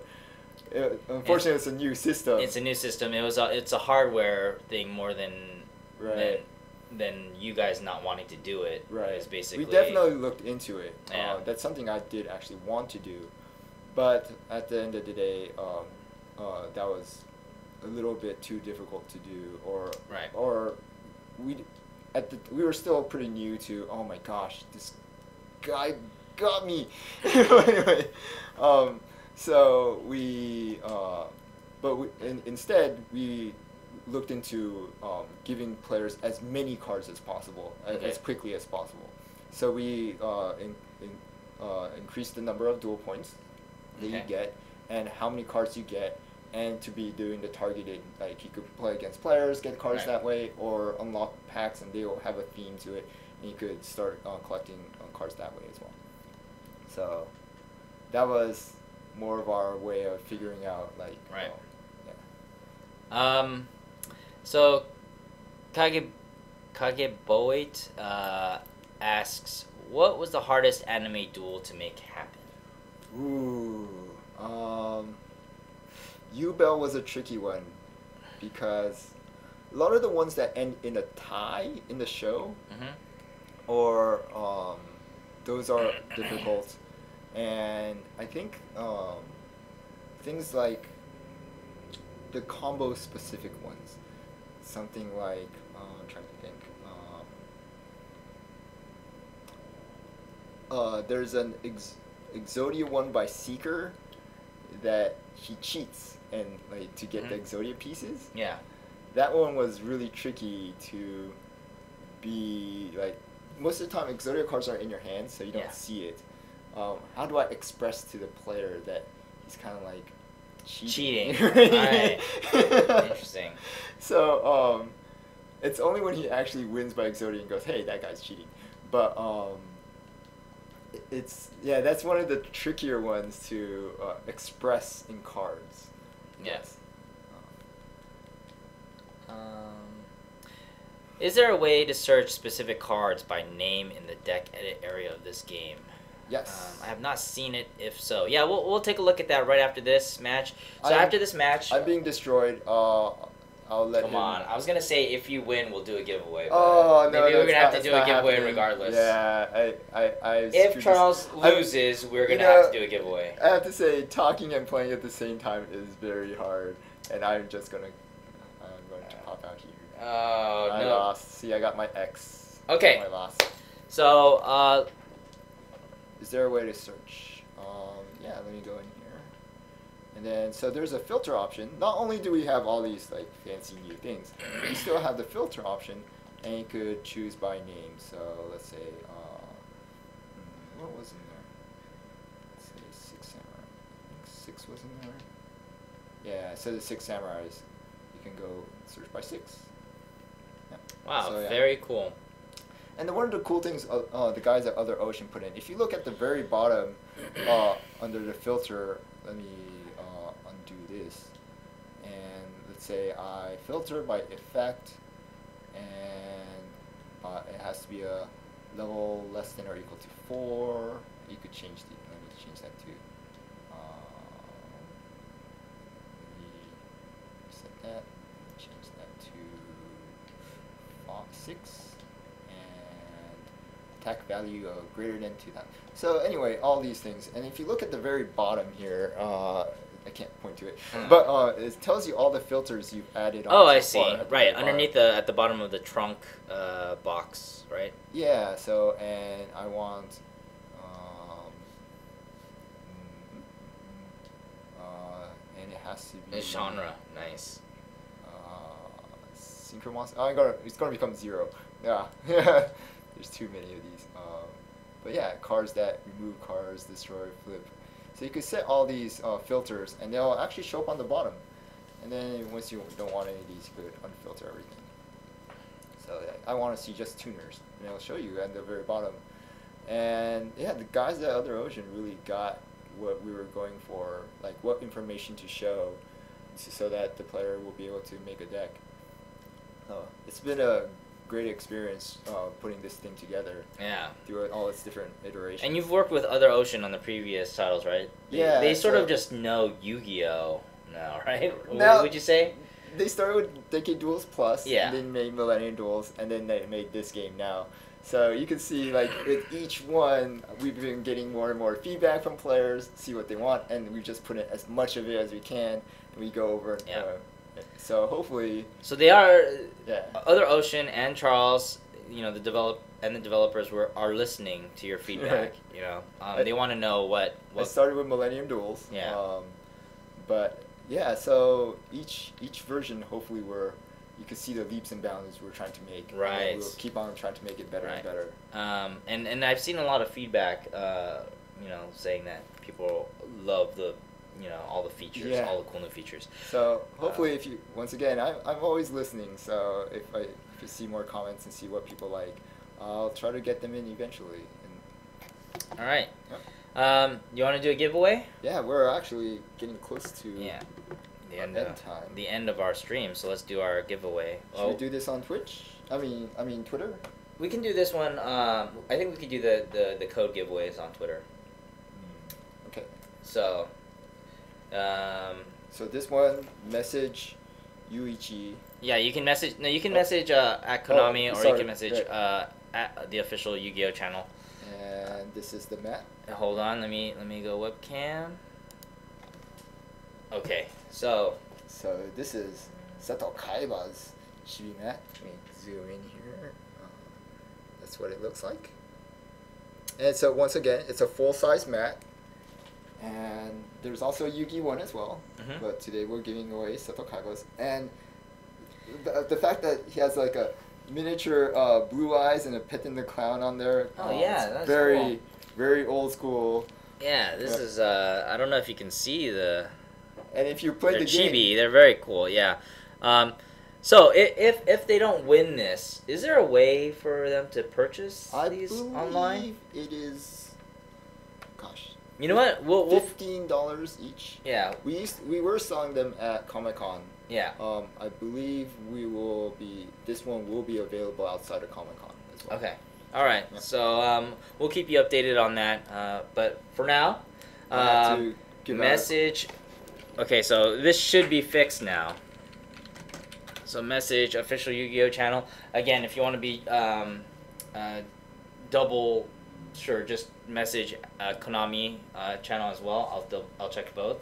Speaker 2: unfortunately, it's a new system.
Speaker 1: It's a new system. It's a hardware thing more than
Speaker 2: Right.
Speaker 1: than you guys not wanting to do it.
Speaker 2: Right.
Speaker 1: It's basically
Speaker 2: We definitely looked into it.
Speaker 1: Yeah.
Speaker 2: That's something I did actually want to do, but at the end of the day, that was a little bit too difficult to do,
Speaker 1: Right.
Speaker 2: or we were still pretty new to. Oh my gosh, this guy got me. Anyway, so instead we looked into giving players as many cards as possible, as quickly as possible. So we increased the number of duel points that you get and how many cards you get, and to be doing the targeted, like you could play against players, get cards that way, or unlock packs and they will have a theme to it, and you could start collecting cards that way as well. So that was more of our way of figuring out
Speaker 1: So Kageboit asks, what was the hardest anime duel to make happen?
Speaker 2: Ooh, U-Bell was a tricky one because a lot of the ones that end in a tie in the show, or those are difficult, and I think things like the combo specific ones, something like I'm trying to think. There's an Exodia one by Seeker that he cheats and to get the Exodia pieces.
Speaker 1: Yeah.
Speaker 2: That one was really tricky to be most of the time Exodia cards are in your hand, so you don't see it. How do I express to the player that he's kind of cheating?
Speaker 1: Right. Interesting.
Speaker 2: So it's only when he actually wins by Exodia and goes, hey, that guy's cheating. But yeah, that's one of the trickier ones to express in cards.
Speaker 1: Yes. Is there a way to search specific cards by name in the deck edit area of this game?
Speaker 2: Yes.
Speaker 1: I have not seen it. If so, yeah, we'll take a look at that right after this match. So after this match,
Speaker 2: I'm being destroyed. I'll let
Speaker 1: come
Speaker 2: him.
Speaker 1: on. I was gonna say if you win, we'll do a giveaway.
Speaker 2: Oh no,
Speaker 1: maybe we're gonna have to
Speaker 2: it's
Speaker 1: do a
Speaker 2: not
Speaker 1: giveaway
Speaker 2: happening.
Speaker 1: regardless.
Speaker 2: Yeah, I
Speaker 1: If Charles loses, we're gonna have to do a giveaway.
Speaker 2: I have to say, talking and playing at the same time is very hard, and I'm going to pop out here.
Speaker 1: Oh
Speaker 2: I
Speaker 1: no!
Speaker 2: lost. See, I got my X.
Speaker 1: Okay.
Speaker 2: I lost.
Speaker 1: So
Speaker 2: is there a way to search? Yeah, let me go in here. And then, so there's a filter option. Not only do we have all these like fancy new things, we still have the filter option, and you could choose by name. So let's say, what was in there? Let's say 6 Samurai. I think 6 was in there. Yeah, so the 6 Samurais. You can go search by 6. Yeah.
Speaker 1: wow,
Speaker 2: So, yeah.
Speaker 1: very cool.
Speaker 2: And one of the cool things the guys at Other Ocean put in, if you look at the very bottom under the filter, let me undo this. And let's say I filter by effect, and it has to be a level less than or equal to 4. You could change let me change that to, let me reset that, change that to 6. Attack value of greater than 2,000. So anyway, all these things. And if you look at the very bottom here, I can't point to it, but it tells you all the filters you've added on.
Speaker 1: Oh,
Speaker 2: so
Speaker 1: I see.
Speaker 2: far
Speaker 1: Right, underneath at the bottom of the trunk box, right?
Speaker 2: Yeah. So, and I want and it has to be
Speaker 1: The genre, nice.
Speaker 2: synchro monster. It's gonna become 0. Yeah. There's too many of these. But yeah, cards that remove cards, destroy, flip. So you could set all these filters, and they'll actually show up on the bottom. And then once you don't want any of these, you could unfilter everything. So yeah, I want to see just tuners, and it'll show you at the very bottom. And yeah, the guys at Other Ocean really got what we were going for, like what information to show, so that the player will be able to make a deck. It's been a great experience putting this thing together.
Speaker 1: Yeah.
Speaker 2: Through all its different iterations.
Speaker 1: And you've worked with Other Ocean on the previous titles, right?
Speaker 2: Yeah.
Speaker 1: They sort of just know Yu-Gi-Oh! Now, right?
Speaker 2: Now,
Speaker 1: what would you say?
Speaker 2: They started with Decade Duels Plus,
Speaker 1: Yeah.
Speaker 2: and then made Millennium Duels, and then they made this game now. So you can see, like, with each one, we've been getting more and more feedback from players, see what they want, and we just put in as much of it as we can, and we go over.
Speaker 1: Yeah.
Speaker 2: So hopefully.
Speaker 1: So they are.
Speaker 2: Yeah.
Speaker 1: Other Ocean and Charles, you know, the developers are listening to your feedback.
Speaker 2: Right.
Speaker 1: You know, they want to know what.
Speaker 2: I started with Millennium Duels.
Speaker 1: Yeah.
Speaker 2: But yeah, so each version, hopefully, you can see the leaps and bounds we're trying to make.
Speaker 1: Right.
Speaker 2: And we'll keep on trying to make it better and better.
Speaker 1: And I've seen a lot of feedback, you know, saying that people love all the features,
Speaker 2: Yeah.
Speaker 1: all the cool new features.
Speaker 2: So hopefully, if you I'm always listening. So if you see more comments and see what people like, I'll try to get them in eventually. And,
Speaker 1: all right.
Speaker 2: Yep.
Speaker 1: You want to do a giveaway?
Speaker 2: Yeah, we're actually getting close to
Speaker 1: the end
Speaker 2: time.
Speaker 1: The end of our stream. So let's do our giveaway.
Speaker 2: Should we do this on Twitch? I mean Twitter.
Speaker 1: We can do this one. I think we could do the code giveaways on Twitter.
Speaker 2: Okay.
Speaker 1: So.
Speaker 2: So this one, message Yuichi.
Speaker 1: Yeah, you can message. No, you can message at Konami, or
Speaker 2: sorry,
Speaker 1: you can message
Speaker 2: right.
Speaker 1: At the official Yu-Gi-Oh channel.
Speaker 2: And this is the mat.
Speaker 1: Hold on, let me go webcam. Okay, so
Speaker 2: this is Seto Kaiba's chibi mat. Let me zoom in here. That's what it looks like. And so once again, it's a full-size mat. And there's also Yu-Gi 1 as well.
Speaker 1: Mhm.
Speaker 2: But today we're giving away Seto Kaiba's. And the fact that he has like a miniature blue eyes and a Pet the Clown on there.
Speaker 1: Oh yeah, that's
Speaker 2: very,
Speaker 1: cool.
Speaker 2: very old school.
Speaker 1: Yeah, this is I don't know if you can see the.
Speaker 2: And if you play
Speaker 1: They're
Speaker 2: the game,
Speaker 1: chibi. They're very cool. Yeah. So if they don't win this, is there a way for them to purchase
Speaker 2: I
Speaker 1: these
Speaker 2: believe
Speaker 1: online?
Speaker 2: it is. gosh.
Speaker 1: You know what? We'll
Speaker 2: $15 each.
Speaker 1: Yeah.
Speaker 2: We were selling them at Comic-Con.
Speaker 1: Yeah.
Speaker 2: I believe this one will be available outside of Comic-Con as well.
Speaker 1: Okay. All right.
Speaker 2: Yeah.
Speaker 1: So we'll keep you updated on that. But for now, message. Okay, so this should be fixed now. So message official Yu-Gi-Oh channel. Again, if you want to be double sure, just message Konami channel as well. I'll check both.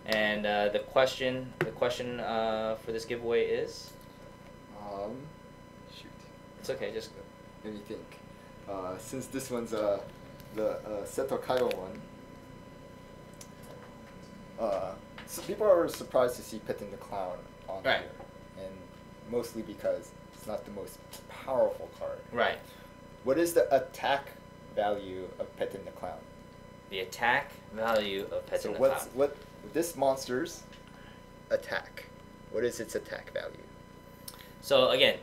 Speaker 1: And the question for this giveaway is.
Speaker 2: Shoot.
Speaker 1: It's okay. Just
Speaker 2: let me think. Since this one's the Seto Kaiba one. So people are surprised to see Petin the Clown on
Speaker 1: right.
Speaker 2: here, and mostly because it's not the most powerful card.
Speaker 1: Right.
Speaker 2: What is the attack value of Petin the Clown?
Speaker 1: The attack value of Petin the Clown.
Speaker 2: So what this monster's attack? What is its attack value?
Speaker 1: So again,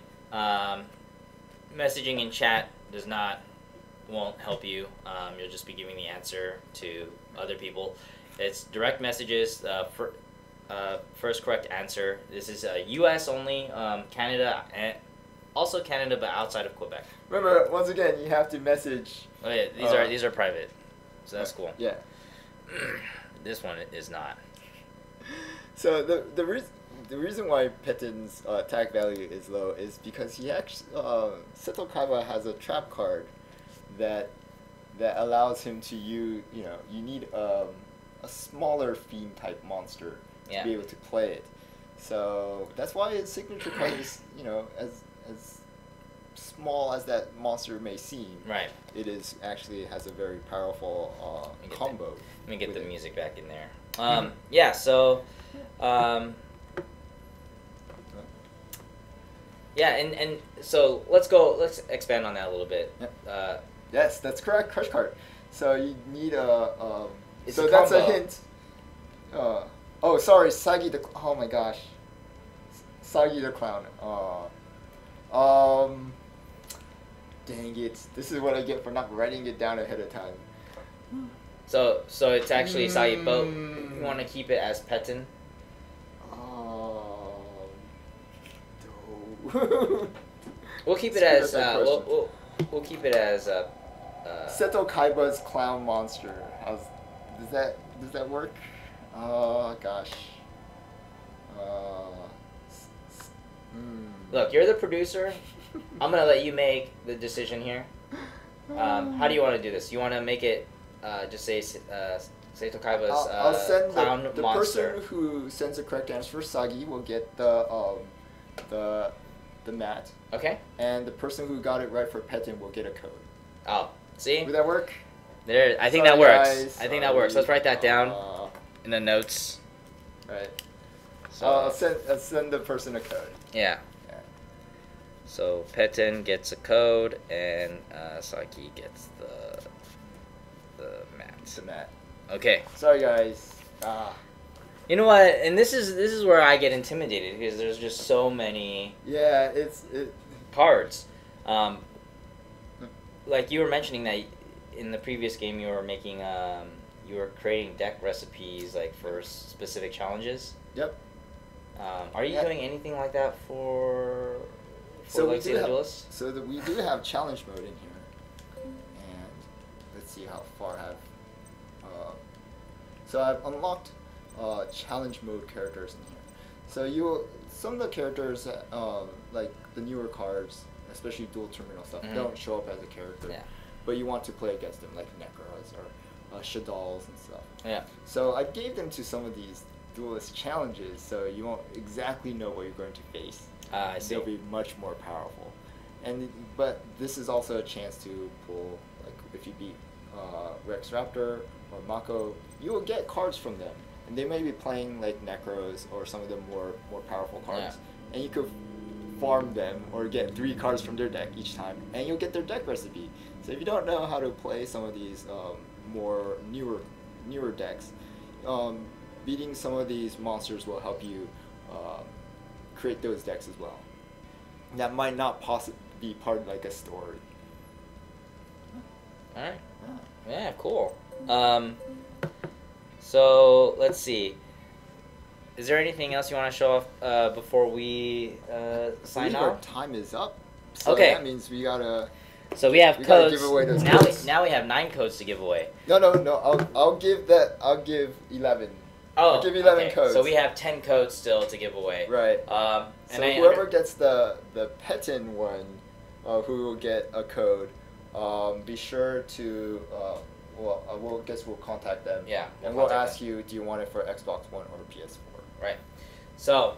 Speaker 1: messaging in chat won't help you. You'll just be giving the answer to other people. It's direct messages. First correct answer. This is U.S. only, Canada, and also Canada, but outside of Quebec.
Speaker 2: Remember, once again, you have to message.
Speaker 1: Oh yeah, these are private, so that's cool.
Speaker 2: Yeah.
Speaker 1: This one is not.
Speaker 2: So the reason why Petin's attack value is low is because he actually Seto Kaiba has a trap card that allows him to you need a smaller fiend type monster to be able to play it. So that's why his signature card is as small as that monster may seem.
Speaker 1: Right.
Speaker 2: It is actually has a very powerful combo.
Speaker 1: Let me get the music back in there. Yeah. So. Yeah, and so let's expand on that a little bit.
Speaker 2: Yep. Yes, that's correct. Crush card. So you need
Speaker 1: it's
Speaker 2: so
Speaker 1: a
Speaker 2: that's
Speaker 1: combo.
Speaker 2: a hint. Oh, sorry, Sagi the. Oh my gosh, Sagi the clown. Dang it! This is what I get for not writing it down ahead of time.
Speaker 1: So it's actually Sagi, but you want to keep it as Petin. We'll keep it as we'll keep it as
Speaker 2: Seto Kaiba's clown monster. Does that work? Oh gosh.
Speaker 1: Look, you're the producer. I'm gonna let you make the decision here. How do you want to do this? You want to make it just say Seto Kaiba's
Speaker 2: I'll send
Speaker 1: clown
Speaker 2: the
Speaker 1: monster.
Speaker 2: person who sends the correct answer for Sagi will get the mat.
Speaker 1: Okay.
Speaker 2: And the person who got it right for Petin will get a code.
Speaker 1: Oh, see?
Speaker 2: Would that work?
Speaker 1: There, I think
Speaker 2: Sorry,
Speaker 1: that works.
Speaker 2: guys.
Speaker 1: I think that works. Let's write that down in the notes.
Speaker 2: Right.
Speaker 1: So
Speaker 2: I'll send the person a code.
Speaker 1: Yeah. So Petin gets a code, and Saki gets the mat.
Speaker 2: The mat.
Speaker 1: Okay.
Speaker 2: Sorry, guys.
Speaker 1: You know what? And this is where I get intimidated because there's just so many.
Speaker 2: Yeah,
Speaker 1: cards. Like you were mentioning that in the previous game you were making you were creating deck recipes like for specific challenges.
Speaker 2: Yep.
Speaker 1: Are you doing anything like that for Legacy of the Duelist?
Speaker 2: So we do have challenge mode in here, and let's see how far I've. So I've unlocked challenge mode characters in here. So some of the characters like the newer cards, especially dual terminal stuff, don't show up as a character.
Speaker 1: Yeah.
Speaker 2: But you want to play against them, like Necros or Shadals and stuff.
Speaker 1: Yeah.
Speaker 2: So I gave them to some of these duelist challenges, so you won't exactly know what you're going to face.
Speaker 1: I see.
Speaker 2: They'll be much more powerful. But this is also a chance to pull, like if you beat Rex Raptor or Mako, you will get cards from them. And they may be playing like Necros or some of the more powerful cards. Yeah. And you could farm them or get 3 cards from their deck each time, and you'll get their deck recipe. So if you don't know how to play some of these more newer decks, beating some of these monsters will help you create those decks as well. That might not possibly be part of like a story.
Speaker 1: All right. Yeah, cool. So let's see. Is there anything else you want to show off before we sign
Speaker 2: Our
Speaker 1: off?
Speaker 2: time is up. So
Speaker 1: Okay.
Speaker 2: that means we gotta.
Speaker 1: So we have
Speaker 2: gotta
Speaker 1: codes.
Speaker 2: give away those
Speaker 1: now,
Speaker 2: codes.
Speaker 1: now we have 9 codes to give away.
Speaker 2: No. I'll give that. I'll give 11.
Speaker 1: Oh,
Speaker 2: I'll give you 11
Speaker 1: okay.
Speaker 2: codes.
Speaker 1: So we have 10 codes still to give away.
Speaker 2: Right.
Speaker 1: And
Speaker 2: So whoever gets the Petin one, who will get a code, be sure to. We'll contact them.
Speaker 1: Yeah.
Speaker 2: And we'll ask you, do you want it for Xbox One or PS4?
Speaker 1: Right. So,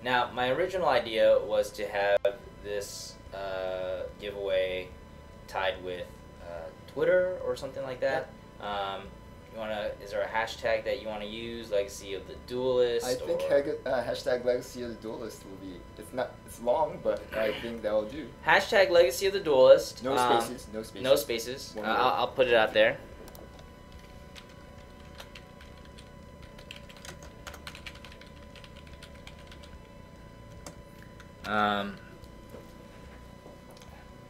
Speaker 1: now my original idea was to have this giveaway tied with Twitter or something like that. Is there a hashtag that you want to use, Legacy of the Duelist?
Speaker 2: I think hashtag Legacy of the Duelist will be. It's long, but I think that will do.
Speaker 1: Hashtag Legacy of the Duelist.
Speaker 2: No spaces. No spaces.
Speaker 1: No spaces.
Speaker 2: One word.
Speaker 1: I'll put it out there.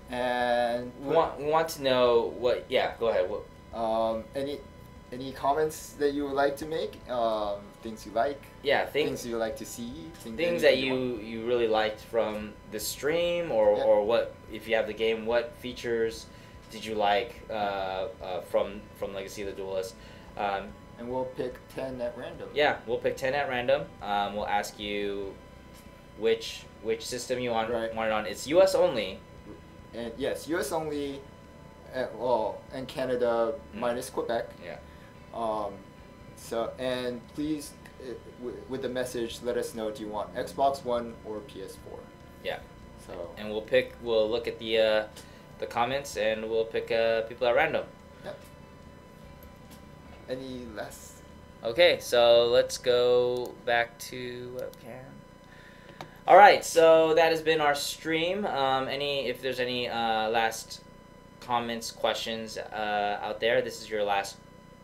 Speaker 2: And
Speaker 1: we want to know what. Yeah, go ahead. What?
Speaker 2: Any comments that you would like to make? Things you like?
Speaker 1: Yeah,
Speaker 2: things you like to see?
Speaker 1: Things that you really liked from the stream, or what, if you have the game, what features did you like from Legacy of the Duelist?
Speaker 2: And we'll pick 10 at random.
Speaker 1: Yeah, we'll pick 10 at random. We'll ask you which system you want it on. It's US only.
Speaker 2: And yes, US only. And Canada minus Quebec.
Speaker 1: Yeah.
Speaker 2: So, and please, with the message, let us know, do you want Xbox One or PS4?
Speaker 1: Yeah.
Speaker 2: So.
Speaker 1: And we'll look at the comments, and we'll pick people at random.
Speaker 2: Yep. Any last?
Speaker 1: Okay, so let's go back to webcam. All right, so that has been our stream. If there's any last comments, questions out there, this is your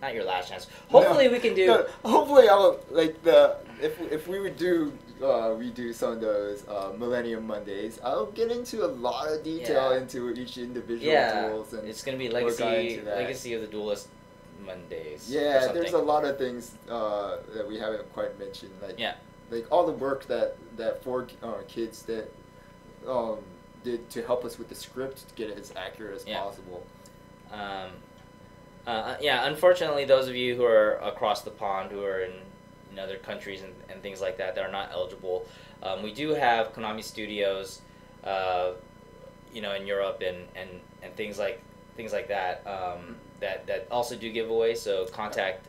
Speaker 1: not your last chance. Hopefully we can do.
Speaker 2: No, hopefully I'll if we would do redo some of those Millennium Mondays, I'll get into a lot of detail into each individual duels. And
Speaker 1: it's gonna be Legacy of the Duelist Mondays.
Speaker 2: Yeah, there's a lot of things that we haven't quite mentioned. Like all the work that 4 kids that did to help us with the script to get it as accurate as possible.
Speaker 1: Unfortunately, those of you who are across the pond, who are in other countries and things like that are not eligible, we do have Konami Studios, in Europe and things like that that also do giveaways. So contact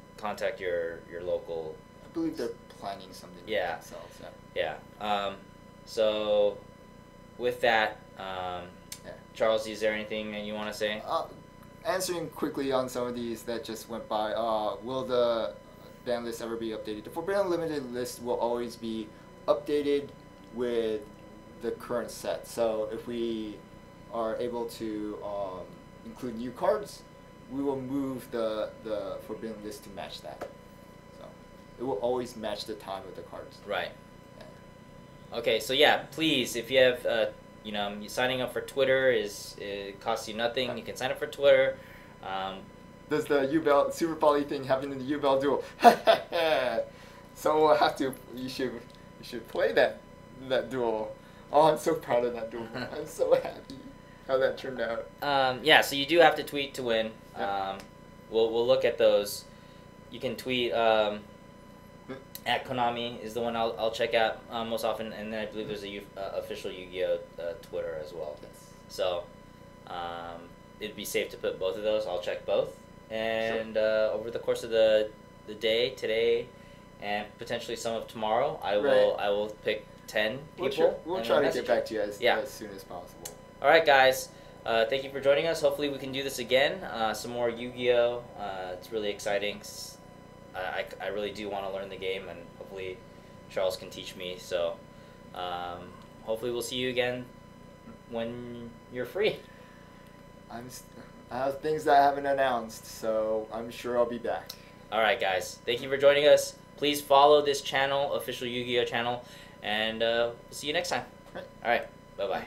Speaker 1: your local.
Speaker 2: I believe they're planning something.
Speaker 1: Yeah.
Speaker 2: Themselves.
Speaker 1: Yeah. So with that, Charles, is there anything that you want to say?
Speaker 2: Answering quickly on some of these that just went by, will the ban list ever be updated? The Forbidden Limited list will always be updated with the current set. So if we are able to include new cards, we will move the Forbidden list to match that. So it will always match the time of the cards.
Speaker 1: Right. Yeah. Okay, so yeah, please, if you have signing up for Twitter it costs you nothing. You can sign up for Twitter.
Speaker 2: Does the U-Bell Super Poly thing happen in the U-Bell duel? Someone will have to. You should play that duel. Oh, I'm so proud of that duel. I'm so happy how that turned out.
Speaker 1: So you do have to tweet to win.
Speaker 2: Yeah.
Speaker 1: We'll look at those. You can tweet. At Konami is the one I'll check out most often, and then I believe there's a official Yu-Gi-Oh Twitter as well.
Speaker 2: Yes.
Speaker 1: So it'd be safe to put both of those. I'll check both, and over the course of the day today, and potentially some of tomorrow, I will pick 10 people.
Speaker 2: We'll try to get back to you as soon as possible.
Speaker 1: All right, guys. Thank you for joining us. Hopefully we can do this again. Some more Yu-Gi-Oh. It's really exciting. I really do want to learn the game, and hopefully Charles can teach me. So hopefully we'll see you again when you're free.
Speaker 2: I have things that I haven't announced, so I'm sure I'll be back.
Speaker 1: All right, guys. Thank you for joining us. Please follow this channel, official Yu-Gi-Oh channel, and we'll see you next time. All right. Bye-bye.